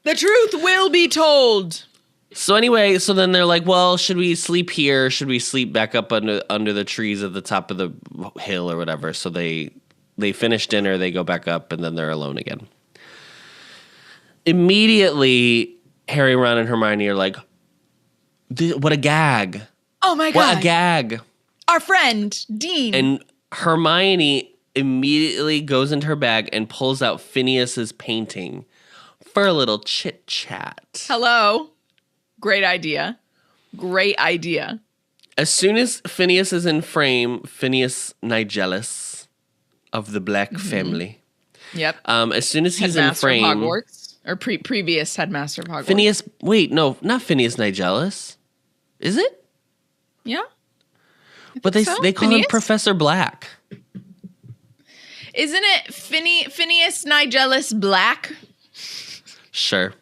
The truth will be told. So anyway, so then they're like, well, should we sleep here? Should we sleep back up under the trees at the top of the hill or whatever? So they finish dinner, they go back up, and then they're alone again. Immediately, Harry, Ron, and Hermione are like, what a gag. Oh my God. What a gag. Our friend, Dean. And Hermione immediately goes into her bag and pulls out Phineas's painting for a little chit chat. Hello. Great idea. As soon as Phineas is in frame, Phineas Nigellus of the Black family. Yep. As soon as he's in frame. Of Hogwarts, or previous headmaster of Hogwarts. Phineas, wait, no, not Phineas Nigellus. Is it? Yeah. But they call him Professor Black. Isn't it Phineas Nigellus Black? Sure.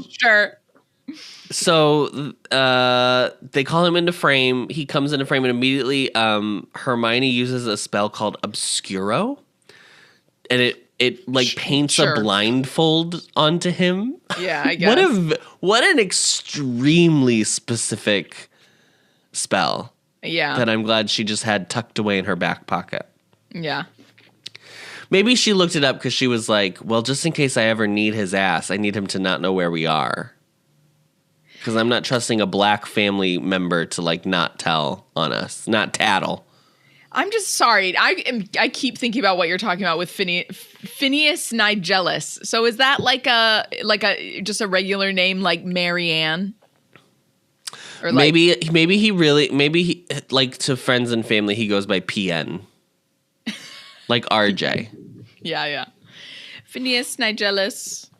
Sure. So they call him into frame. He comes into frame, and immediately Hermione uses a spell called Obscuro, and it like paints a blindfold onto him. Yeah, I guess. What an extremely specific spell. Yeah. That I'm glad she just had tucked away in her back pocket. Yeah. Maybe she looked it up because she was like, well, just in case I ever need his ass, I need him to not know where we are. Because I'm not trusting a black family member to like not tell on us, not tattle. I'm just sorry. I keep thinking about what you're talking about with Phineas Nigellus. So is that like a just a regular name like Marianne? Or like, maybe he like to friends and family he goes by PN. Like RJ. Yeah. Phineas Nigellus.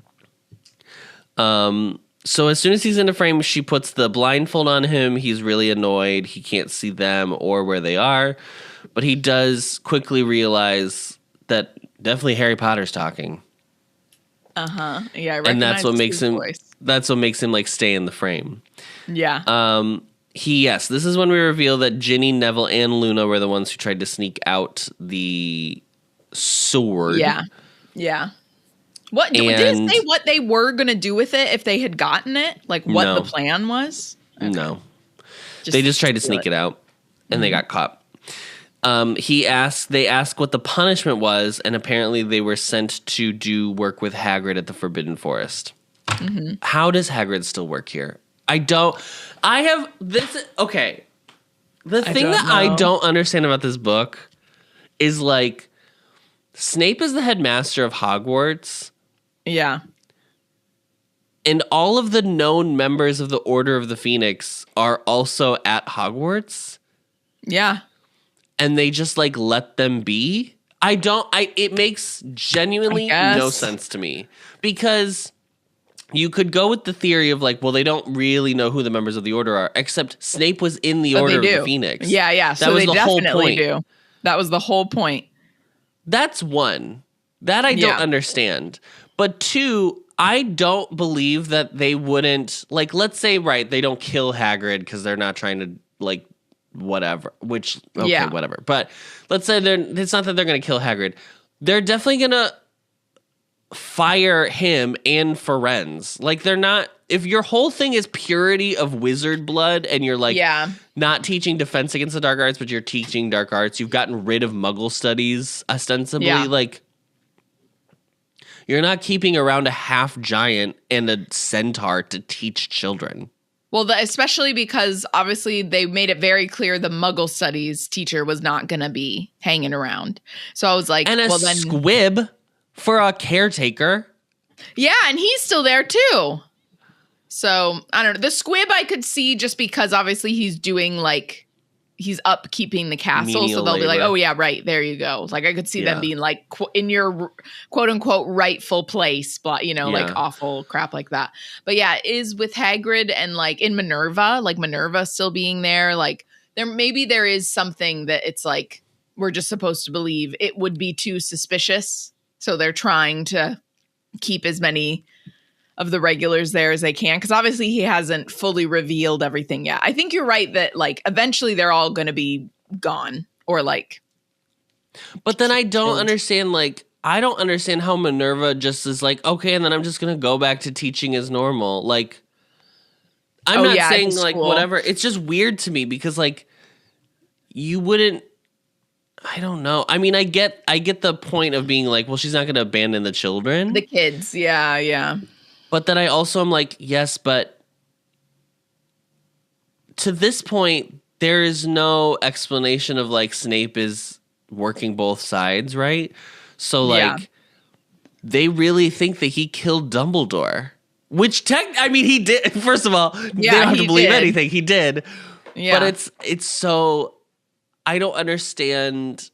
So as soon as he's in the frame, she puts the blindfold on him. He's really annoyed. He can't see them or where they are. But he does quickly realize that definitely Harry Potter's talking. Uh-huh. Yeah, I recognize and that's what makes him voice. That's what makes him like stay in the frame. Yeah. This is when we reveal that Ginny, Neville, and Luna were the ones who tried to sneak out the sword. Yeah. What did it say what they were going to do with it if they had gotten it? Like what the plan was? Okay. No. They just tried to sneak it out and they got caught. They asked what the punishment was, and apparently they were sent to do work with Hagrid at the Forbidden Forest. Mm-hmm. How does Hagrid still work here? I don't understand about this book is like Snape is the headmaster of Hogwarts. Yeah. And all of the known members of the Order of the Phoenix are also at Hogwarts. Yeah. And they just like let them be. It makes genuinely no sense to me because you could go with the theory of like, well, they don't really know who the members of the Order are, except Snape was in the Order of the Phoenix. Yeah. That was they the whole point. Do. That was the whole point. That's one. That I don't understand. But two, I don't believe that they wouldn't, like, let's say, right, they don't kill Hagrid because they're not trying to, like, whatever. Whatever. But let's say it's not that they're going to kill Hagrid. They're definitely going to fire him and Ferenz. Like, they're not, if your whole thing is purity of wizard blood and you're, like, not teaching defense against the dark arts, but you're teaching dark arts, you've gotten rid of Muggle studies, ostensibly, like, you're not keeping around a half giant and a centaur to teach children. Well, especially because obviously they made it very clear the Muggle studies teacher was not going to be hanging around. So I was like, and squib for a caretaker. Yeah, and he's still there too. So I don't know. The squib I could see just because obviously he's doing like, he's upkeeping the castle. Menial so they'll be like, labor. oh yeah, right. There you go. Like I could see them being like in your quote unquote rightful place, like awful crap like that. But yeah, is with Hagrid and like in Minerva, like Minerva still being there, like there is something that it's like, we're just supposed to believe it would be too suspicious. So they're trying to keep as many of the regulars there as they can, because obviously he hasn't fully revealed everything yet. I think you're right that like eventually they're all going to be gone or like. But then I don't understand. Like I don't understand how Minerva just is like, okay, and then I'm just gonna go back to teaching as normal. Like I'm not saying like whatever. It's just weird to me because like you wouldn't. I don't know. I mean, I get the point of being like, well, she's not gonna abandon the children, the kids. Yeah. But then I also am like, yes, but to this point, there is no explanation of like Snape is working both sides, right? So like, they really think that he killed Dumbledore, which he did. First of all, they don't have to believe anything. He did. Yeah. But it's so, I don't understand.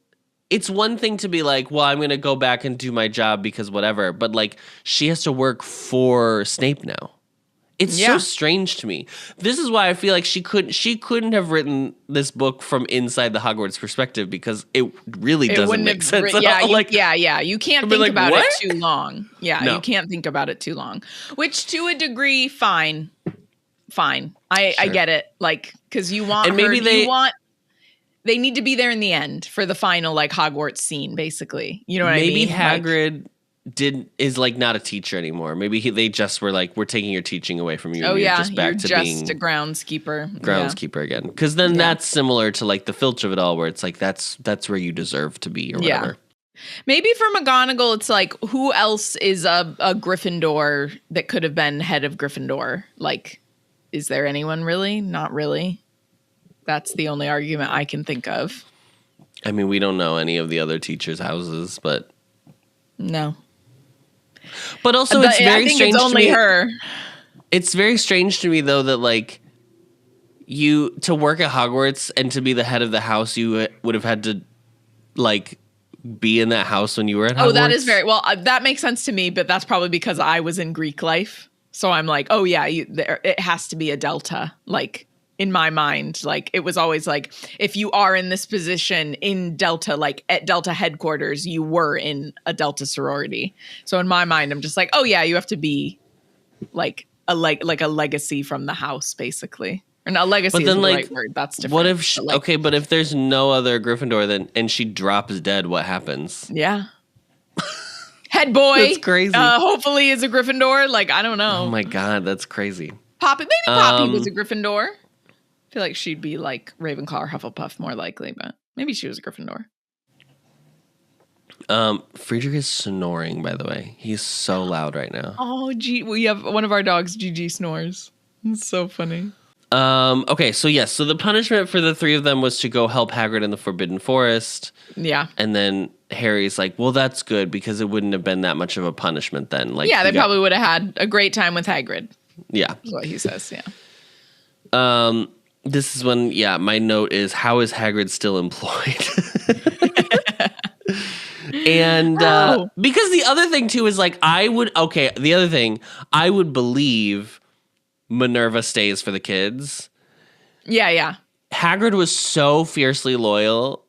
It's one thing to be like, well, I'm going to go back and do my job because whatever. But like, she has to work for Snape now. It's so strange to me. This is why I feel like she couldn't have written this book from inside the Hogwarts perspective because it really doesn't make sense at all. You can't think about it too long. Yeah, no. You can't think about it too long. Which to a degree, fine. fine. I get it. Like, because you want and maybe they need to be there in the end for the final like Hogwarts scene, basically. You know what I maybe mean? Hagrid is like not a teacher anymore. Maybe they just were like, we're taking your teaching away from you. Oh, and yeah. You're just back to being a groundskeeper. Groundskeeper again. Because then that's similar to like the filch of it all, where it's like, that's where you deserve to be or whatever. Maybe for McGonagall, it's like, who else is a Gryffindor that could have been head of Gryffindor? Like, is there anyone really? Not really. That's the only argument I can think of. I mean, we don't know any of the other teachers' houses, but no. But also, it's very strange. It's only her. It's very strange to me, though, that like to work at Hogwarts and to be the head of the house, you would have had to like be in that house when you were at Hogwarts. Oh, that is very well. That makes sense to me, but that's probably because I was in Greek life, so I'm like, oh yeah, it has to be a Delta, like. In my mind, like it was always like, if you are in this position in Delta, like at Delta headquarters, you were in a Delta sorority. So in my mind, I'm just like, oh yeah, you have to be like a legacy from the house, basically. Or not legacy is the right word. That's different. What if but if there's no other Gryffindor and she drops dead, what happens? Yeah. Head boy. That's crazy. Hopefully is a Gryffindor. Like, I don't know. Oh my God, that's crazy. Maybe Poppy was a Gryffindor. I feel like she'd be like Ravenclaw or Hufflepuff more likely, but maybe she was a Gryffindor. Friedrich is snoring, by the way. He's so loud right now. Oh, gee, we have one of our dogs, Gigi, snores. It's so funny. Okay, so yes, so the punishment for the three of them was to go help Hagrid in the Forbidden Forest. Yeah. And then Harry's like, well, that's good because it wouldn't have been that much of a punishment then. Like, yeah, they probably would have had a great time with Hagrid. Yeah. Is what he says, yeah. This is when, my note is, how is Hagrid still employed? And because the other thing, too, is like, I would believe Minerva stays for the kids. Yeah. Hagrid was so fiercely loyal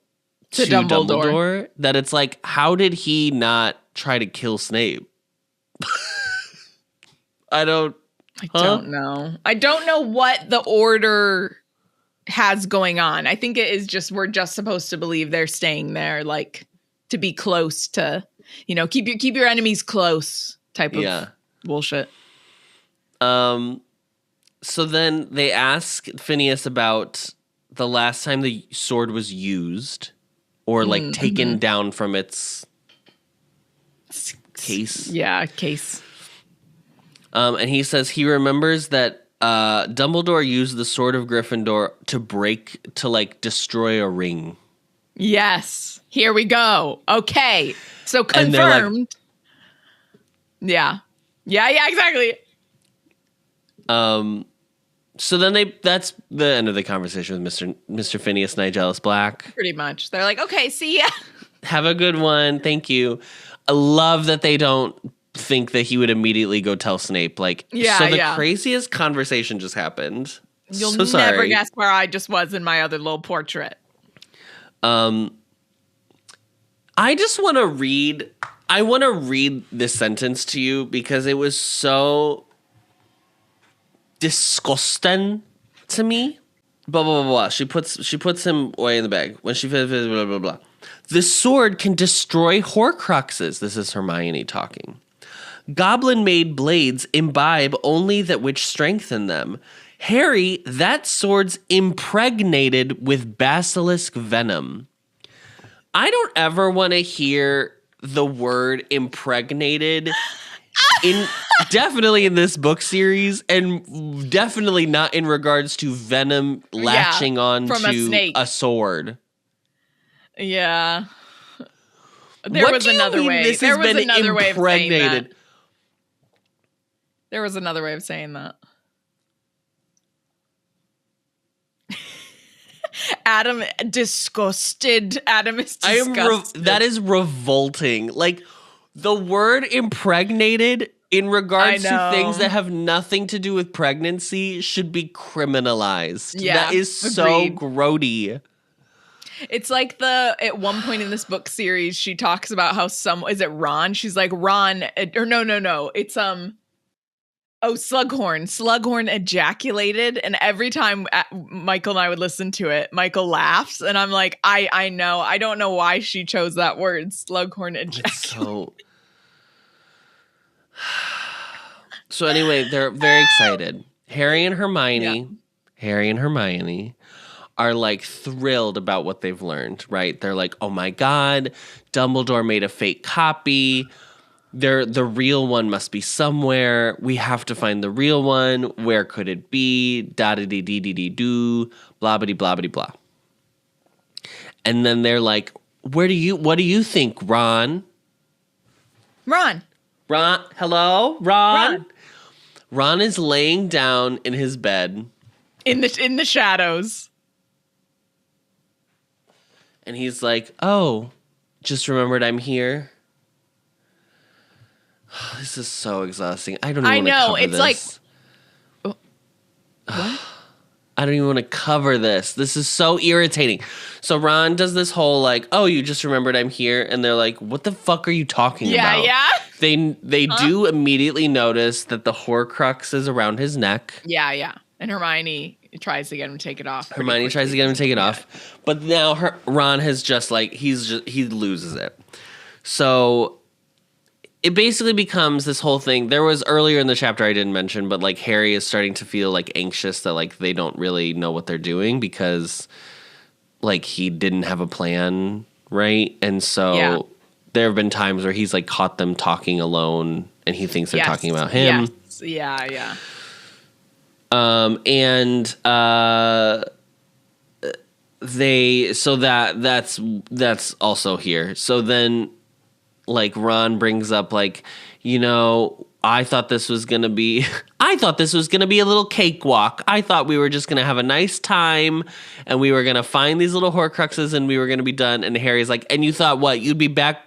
to Dumbledore that it's like, how did he not try to kill Snape? I don't know. I don't know what the order has going on. I think it is just, we're just supposed to believe they're staying there, like to be close to, keep your enemies close type of bullshit. So then they ask Phineas about the last time the sword was used or like taken down from its case. Yeah, case. And he says he remembers that Dumbledore used the Sword of Gryffindor to destroy a ring. Yes. Here we go. Okay. So confirmed. Yeah, exactly. So then that's the end of the conversation with Mr. Phineas Nigellus Black. Pretty much. They're like, okay, see ya. Have a good one. Thank you. I love that they don't think that he would immediately go tell Snape. The craziest conversation just happened. You'll never guess where I just was in my other little portrait. I want to read this sentence to you because it was so disgusting to me. Blah blah blah blah. She puts him away in the bag when she blah blah blah blah. The sword can destroy Horcruxes. This is Hermione talking. Goblin-made blades imbibe only that which strengthen them. Harry, that sword's impregnated with basilisk venom. I don't ever want to hear the word impregnated definitely in this book series, and definitely not in regards to venom latching on to a sword. Yeah. There was another way of saying that. There was another way of saying that. Adam disgusted. Adam is disgusted. That is revolting. Like, the word impregnated in regards to things that have nothing to do with pregnancy should be criminalized. Yeah, that is so grody. It's like at one point in this book series, she talks about how is it Ron? She's like, Ron, or no. It's Oh, Slughorn. Slughorn ejaculated. And every time Michael and I would listen to it, Michael laughs. And I'm like, I know. I don't know why she chose that word. Slughorn ejaculated. So anyway, they're very excited. Harry and Hermione are like thrilled about what they've learned, right? They're like, oh my God, Dumbledore made a fake copy. The real one must be somewhere. We have to find the real one. Where could it be? Da-da-dee-dee-dee-doo. Blah-blah-blah. And then they're like, what do you think, Ron? Ron, hello? Ron? Ron is laying down in his bed. In the shadows. And he's like, oh, just remembered I'm here. This is so exhausting. I don't even want to cover this. I know, it's like... What? I don't even want to cover this. This is so irritating. So Ron does this whole like, oh, you just remembered I'm here. And they're like, what the fuck are you talking about? Yeah. They do immediately notice that the Horcrux is around his neck. Yeah. And Hermione tries to get him to take it off. Off. But now Ron has just like, he loses it. So... it basically becomes this whole thing. There was earlier in the chapter I didn't mention, but like Harry is starting to feel like anxious that like they don't really know what they're doing because like he didn't have a plan, right? And so there have been times where he's like caught them talking alone and he thinks they're talking about him. Yes. Yeah. That's also here. So then like Ron brings up like, you know, I thought this was going to be a little cakewalk. I thought we were just going to have a nice time and we were going to find these little Horcruxes and we were going to be done. And Harry's like, and you thought what? You'd be back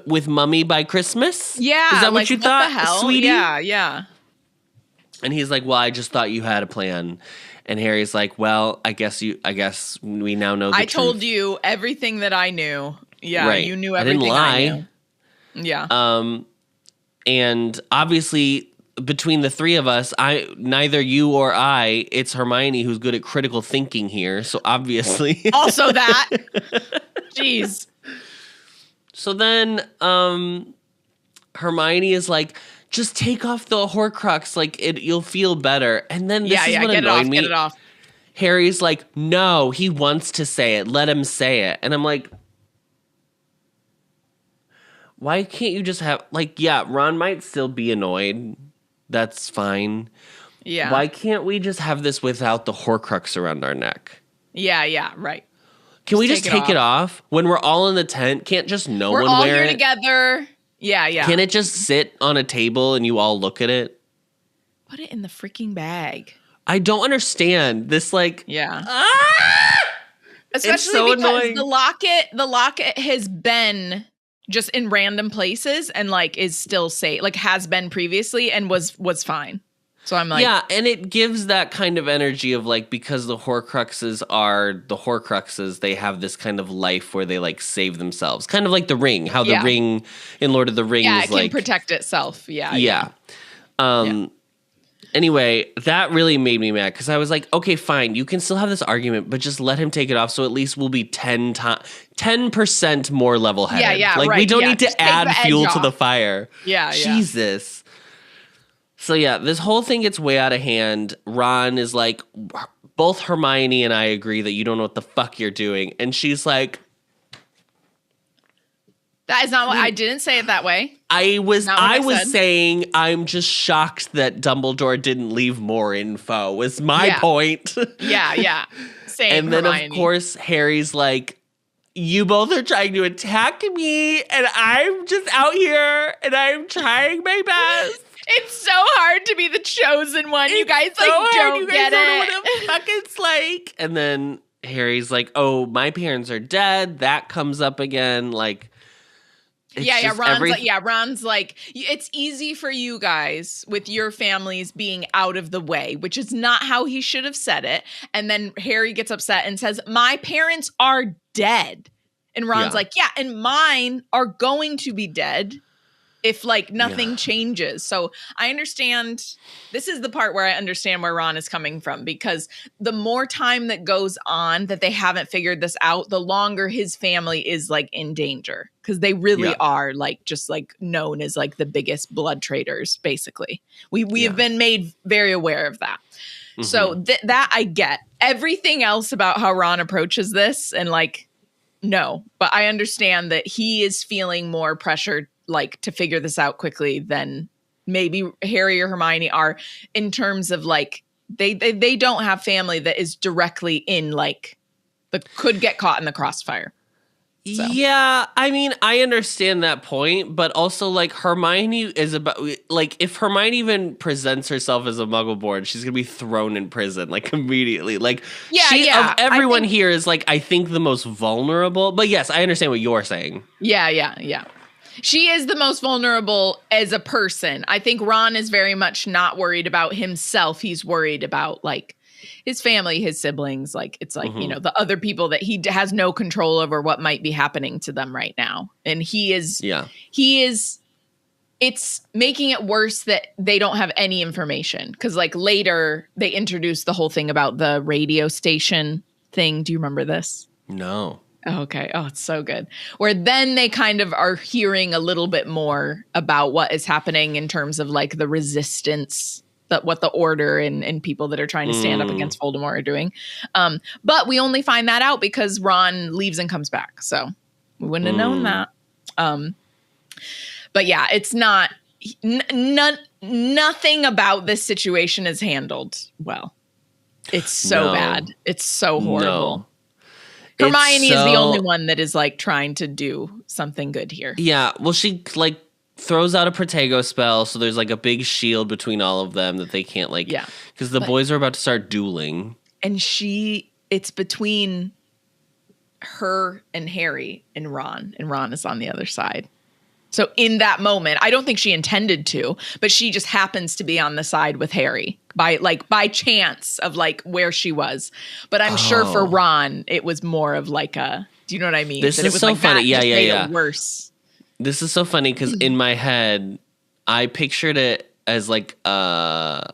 with Mummy by Christmas? Yeah. Is that what you thought, the hell? sweetie? Yeah. And he's like, well, I just thought you had a plan. And Harry's like, well, I guess we now know the truth. I told you everything that I knew. Yeah. Right. You knew everything I knew. Yeah. And obviously between the three of us, neither you or I, it's Hermione who's good at critical thinking here. So obviously. Also that. Jeez. So then Hermione is like, just take off the Horcrux, like you'll feel better. And then this is what annoyed me. Get it off. Harry's like, no, he wants to say it. Let him say it. And I'm like, why can't you just have, like, yeah, Ron might still be annoyed. That's fine. Yeah. Why can't we just have this without the Horcrux around our neck? Yeah, right. Can we just take it off? When we're all in the tent, can't just no one wear it? We're all here together. Yeah. Can it just sit on a table and you all look at it? Put it in the freaking bag. I don't understand this, like... Yeah. Especially it's so because annoying. The locket has been... just in random places and like is still safe, like has been previously and was fine. So I'm like, yeah, and it gives that kind of energy of like, because the Horcruxes are the Horcruxes, they have this kind of life where they like save themselves, kind of like the ring. How the ring in Lord of the Rings, it can protect itself. Yeah. Anyway, that really made me mad because I was like, okay, fine, you can still have this argument, but just let him take it off so at least we'll be 10% more level-headed. Yeah, like, right. We don't need to add fuel to the fire. Yeah. Jesus. So, yeah, this whole thing gets way out of hand. Ron is like, both Hermione and I agree that you don't know what the fuck you're doing. And she's like... that is not what I didn't say it that way. I was saying I'm just shocked that Dumbledore didn't leave more info was my point. Yeah. Same. And then Hermione. of course Harry's like, you both are trying to attack me and I'm just out here and I'm trying my best. It's so hard to be the chosen one. You guys don't get it. Don't know what the fuck it's like. And then Harry's like, oh, my parents are dead. That comes up again. Like, Ron's like, it's easy for you guys with your families being out of the way, which is not how he should have said it. And then Harry gets upset and says, my parents are dead. And Ron's like, yeah, and mine are going to be dead. if like nothing changes. So I understand, this is the part where I understand where Ron is coming from, because the more time that goes on that they haven't figured this out, the longer his family is like in danger, because they really are like just like known as like the biggest blood traders, basically. We have been made very aware of that. Mm-hmm. So that I get. Everything else about how Ron approaches this, and like, no, but I understand that he is feeling more pressure like to figure this out quickly than maybe Harry or Hermione are, in terms of like they don't have family that is directly in like could get caught in the crossfire. So. Yeah, I mean, I understand that point, but also like Hermione is about like if Hermione even presents herself as a Muggleborn, she's gonna be thrown in prison like immediately. Like of everyone here is like I think the most vulnerable. But yes, I understand what you're saying. Yeah. She is the most vulnerable as a person. I think Ron is very much not worried about himself. He's worried about like his family, his siblings, like it's like, you know, the other people that he has no control over what might be happening to them right now. And it's making it worse that they don't have any information. Cause like later they introduced the whole thing about the radio station thing. Do you remember this? No. Okay. Oh, it's so good. Where then they kind of are hearing a little bit more about what is happening in terms of like the resistance, what the Order and people that are trying to stand up against Voldemort are doing. But we only find that out because Ron leaves and comes back. So we wouldn't have known that. But yeah, it's not, nothing about this situation is handled well. It's so bad. It's so horrible. No. Hermione is the only one that is like trying to do something good here. Yeah. Well, she like throws out a Protego spell, so there's like a big shield between all of them that they can't like, because the boys are about to start dueling. And it's between her and Harry and Ron is on the other side. So in that moment, I don't think she intended to, but she just happens to be on the side with Harry by chance of like where she was. But I'm sure for Ron, it was more of like do you know what I mean? This is so funny. Yeah. Worse. This is so funny because in my head, I pictured it as like, I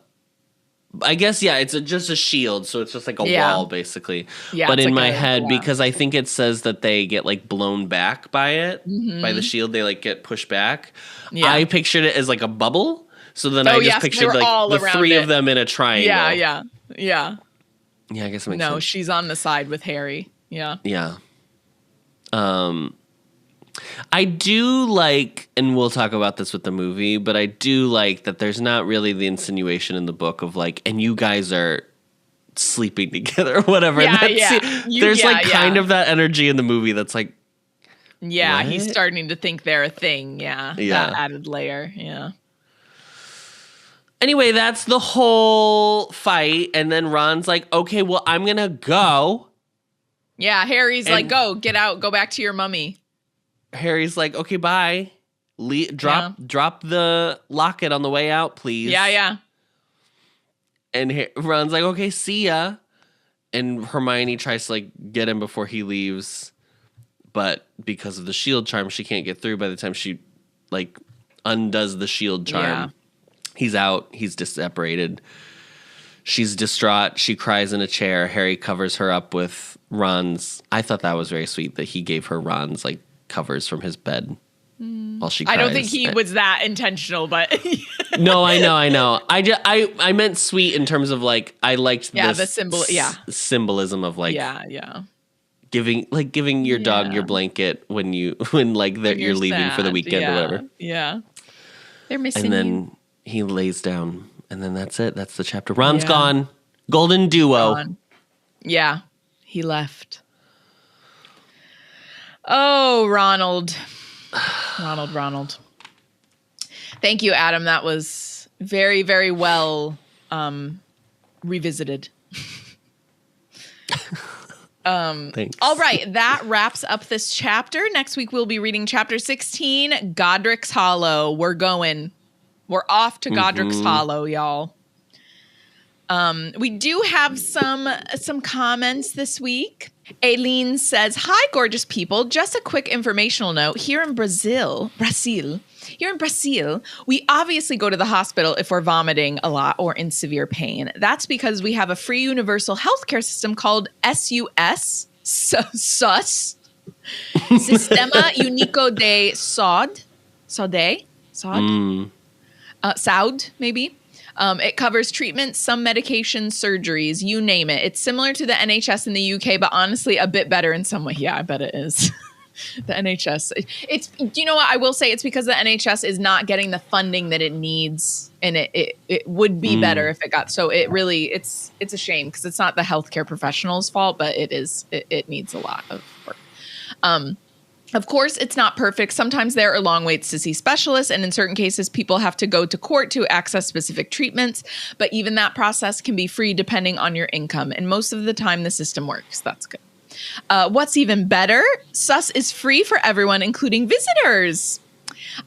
guess, it's just a shield. So it's just like a wall, basically. Yeah, but in like my head, because I think it says that they get like blown back by it, by the shield, they like get pushed back. Yeah. I pictured it as like a bubble. So then I just pictured like the three of them in a triangle. Yeah. Yeah, I guess it makes sense. No, she's on the side with Harry. Yeah. Yeah. I do like, and we'll talk about this with the movie, but I do like that there's not really the insinuation in the book of like, and you guys are sleeping together or whatever. There's kind of that energy in the movie that's like, what? He's starting to think they're a thing. Yeah. That added layer. Yeah. Anyway, that's the whole fight. And then Ron's like, okay, well, I'm going to go. Yeah. Harry's like, get out, go back to your mummy. Harry's like, okay, bye. Drop the locket on the way out, please. Yeah. And Ron's like, okay, see ya. And Hermione tries to like get him before he leaves, but because of the shield charm, she can't get through. By the time she like undoes the shield charm, he's out. He's just separated. She's distraught. She cries in a chair. Harry covers her up with Ron's. I thought that was very sweet that he gave her Ron's like covers from his bed while she cries. I don't think he was that intentional, but no, I know. I meant sweet in terms of like I liked the symbol, symbolism of like giving your dog your blanket when you're leaving sad, for the weekend or whatever. Yeah, they're missing. And then he lays down, and then that's it. That's the chapter. Ron's gone. Golden duo. Gone. Yeah, he left. Oh, Ronald. Thank you, Adam. That was very, very well revisited. Thanks. All right. That wraps up this chapter. Next week, we'll be reading chapter 16, Godric's Hollow. We're off to Godric's Hollow, y'all. We do have some comments this week. Aileen says, "Hi, gorgeous people. Just a quick informational note. Here in Brazil, Here in Brazil, we obviously go to the hospital if we're vomiting a lot or in severe pain. That's because we have a free universal healthcare system called SUS, SUS, Sistema Único de Saúde, Saúde, maybe. It covers treatment, some medications, surgeries, you name it. It's similar to the NHS in the UK, but honestly a bit better in some way. Yeah, I bet it is. The NHS. It's, you know what? I will say it's because the NHS is not getting the funding that it needs, and it would be better if it got. So it really, it's a shame because it's not the healthcare professionals' fault, but it needs a lot of work. Of course, it's not perfect. Sometimes there are long waits to see specialists, and in certain cases, people have to go to court to access specific treatments. But even that process can be free depending on your income, and most of the time, the system works. That's good. What's even better? SUS is free for everyone, including visitors.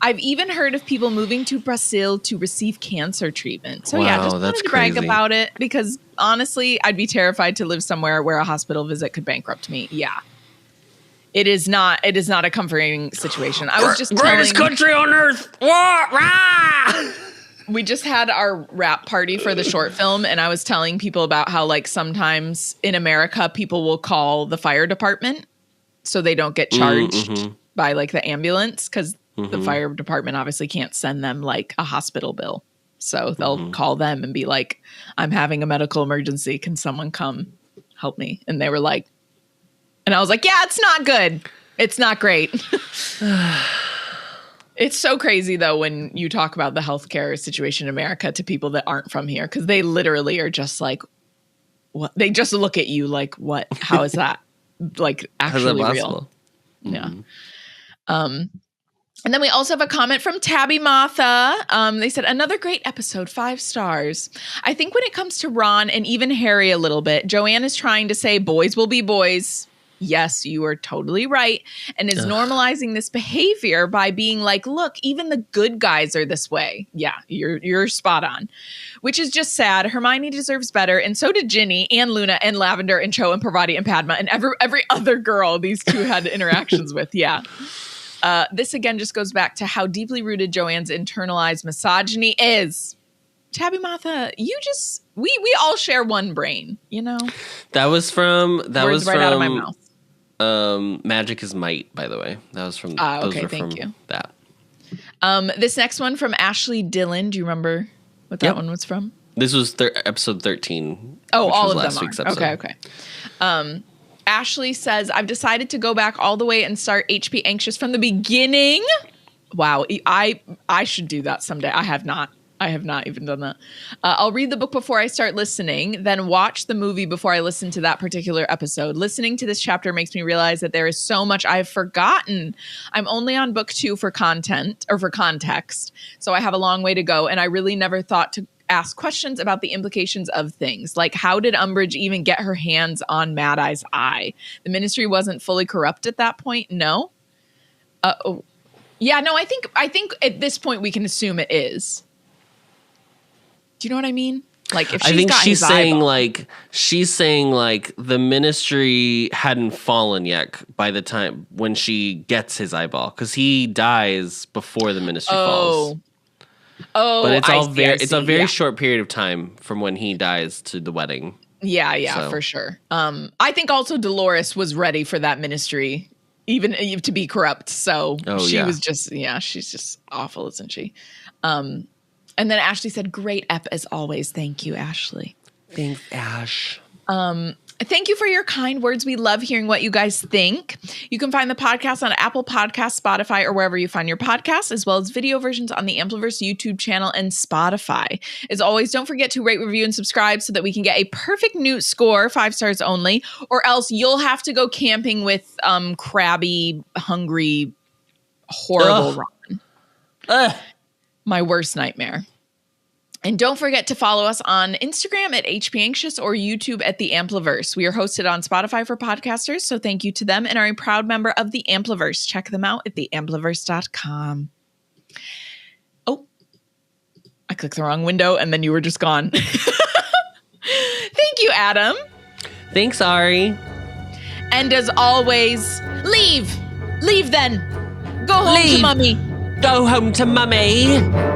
I've even heard of people moving to Brazil to receive cancer treatment. So yeah, just wanted to brag about it because honestly, I'd be terrified to live somewhere where a hospital visit could bankrupt me. Yeah. It is not a comforting situation. I was just greatest country on earth. We just had our wrap party for the short film, and I was telling people about how like sometimes in America people will call the fire department so they don't get charged by like the ambulance because the fire department obviously can't send them like a hospital bill. So they'll call them and be like, "I'm having a medical emergency. Can someone come help me?" And they were like, and I was like, "Yeah, it's not good. It's not great." It's so crazy, though, when you talk about the healthcare situation in America to people that aren't from here, because they literally are just like, what? They just look at you like, what? How is that like actually real? Yeah. And then we also have a comment from Tabby Martha. They said, another great episode, 5 stars. I think when it comes to Ron and even Harry a little bit, Joanne is trying to say boys will be boys. Yes, you are totally right. And is normalizing this behavior by being like, look, even the good guys are this way. Yeah, you're spot on. Which is just sad. Hermione deserves better. And so did Ginny and Luna and Lavender and Cho and Parvati and Padma and every other girl these two had interactions with. Yeah. This again just goes back to how deeply rooted Joanne's internalized misogyny is. Tabby Martha, we all share one brain, you know? That was right out of my mouth. Magic is Might, by the way. That was from okay, thank you. That. This next one from Ashley Dillon. Do you remember what that one was from? This was episode 13. Oh, all of last them week's are. episode. Okay. Ashley says, I've decided to go back all the way and start HP Anxious from the beginning. Wow. I should do that someday. I have not even done that. I'll read the book before I start listening, then watch the movie before I listen to that particular episode. Listening to this chapter makes me realize that there is so much I've forgotten. I'm only on book 2 for content or for context, so I have a long way to go, and I really never thought to ask questions about the implications of things. Like, how did Umbridge even get her hands on Mad Eye's eye? The Ministry wasn't fully corrupt at that point? No? Yeah, no, I think at this point we can assume it is. Do you know what I mean? Like, if she's saying the Ministry hadn't fallen yet by the time when she gets his eyeball, because he dies before the Ministry falls. But it's a very short period of time from when he dies to the wedding. Yeah, for sure. I think also Dolores was ready for that Ministry, even to be corrupt. So was just she's just awful, isn't she? And then Ashley said, great ep as always. Thank you, Ashley. Thanks, Ash. Thank you for your kind words. We love hearing what you guys think. You can find the podcast on Apple Podcasts, Spotify, or wherever you find your podcasts, as well as video versions on the Ampliverse YouTube channel and Spotify. As always, don't forget to rate, review, and subscribe so that we can get a perfect Newt score, 5 stars only, or else you'll have to go camping with crabby, hungry, horrible Ron. My worst nightmare. And don't forget to follow us on Instagram at HP Anxious or YouTube at the Ampliverse. We are hosted on Spotify for podcasters, so thank you to them and are a proud member of the Ampliverse. Check them out at theampliverse.com. Oh, I clicked the wrong window and then you were just gone. Thank you, Adam. Thanks, Ari. And as always, leave. Leave then. Go home to mommy. Go home to mummy.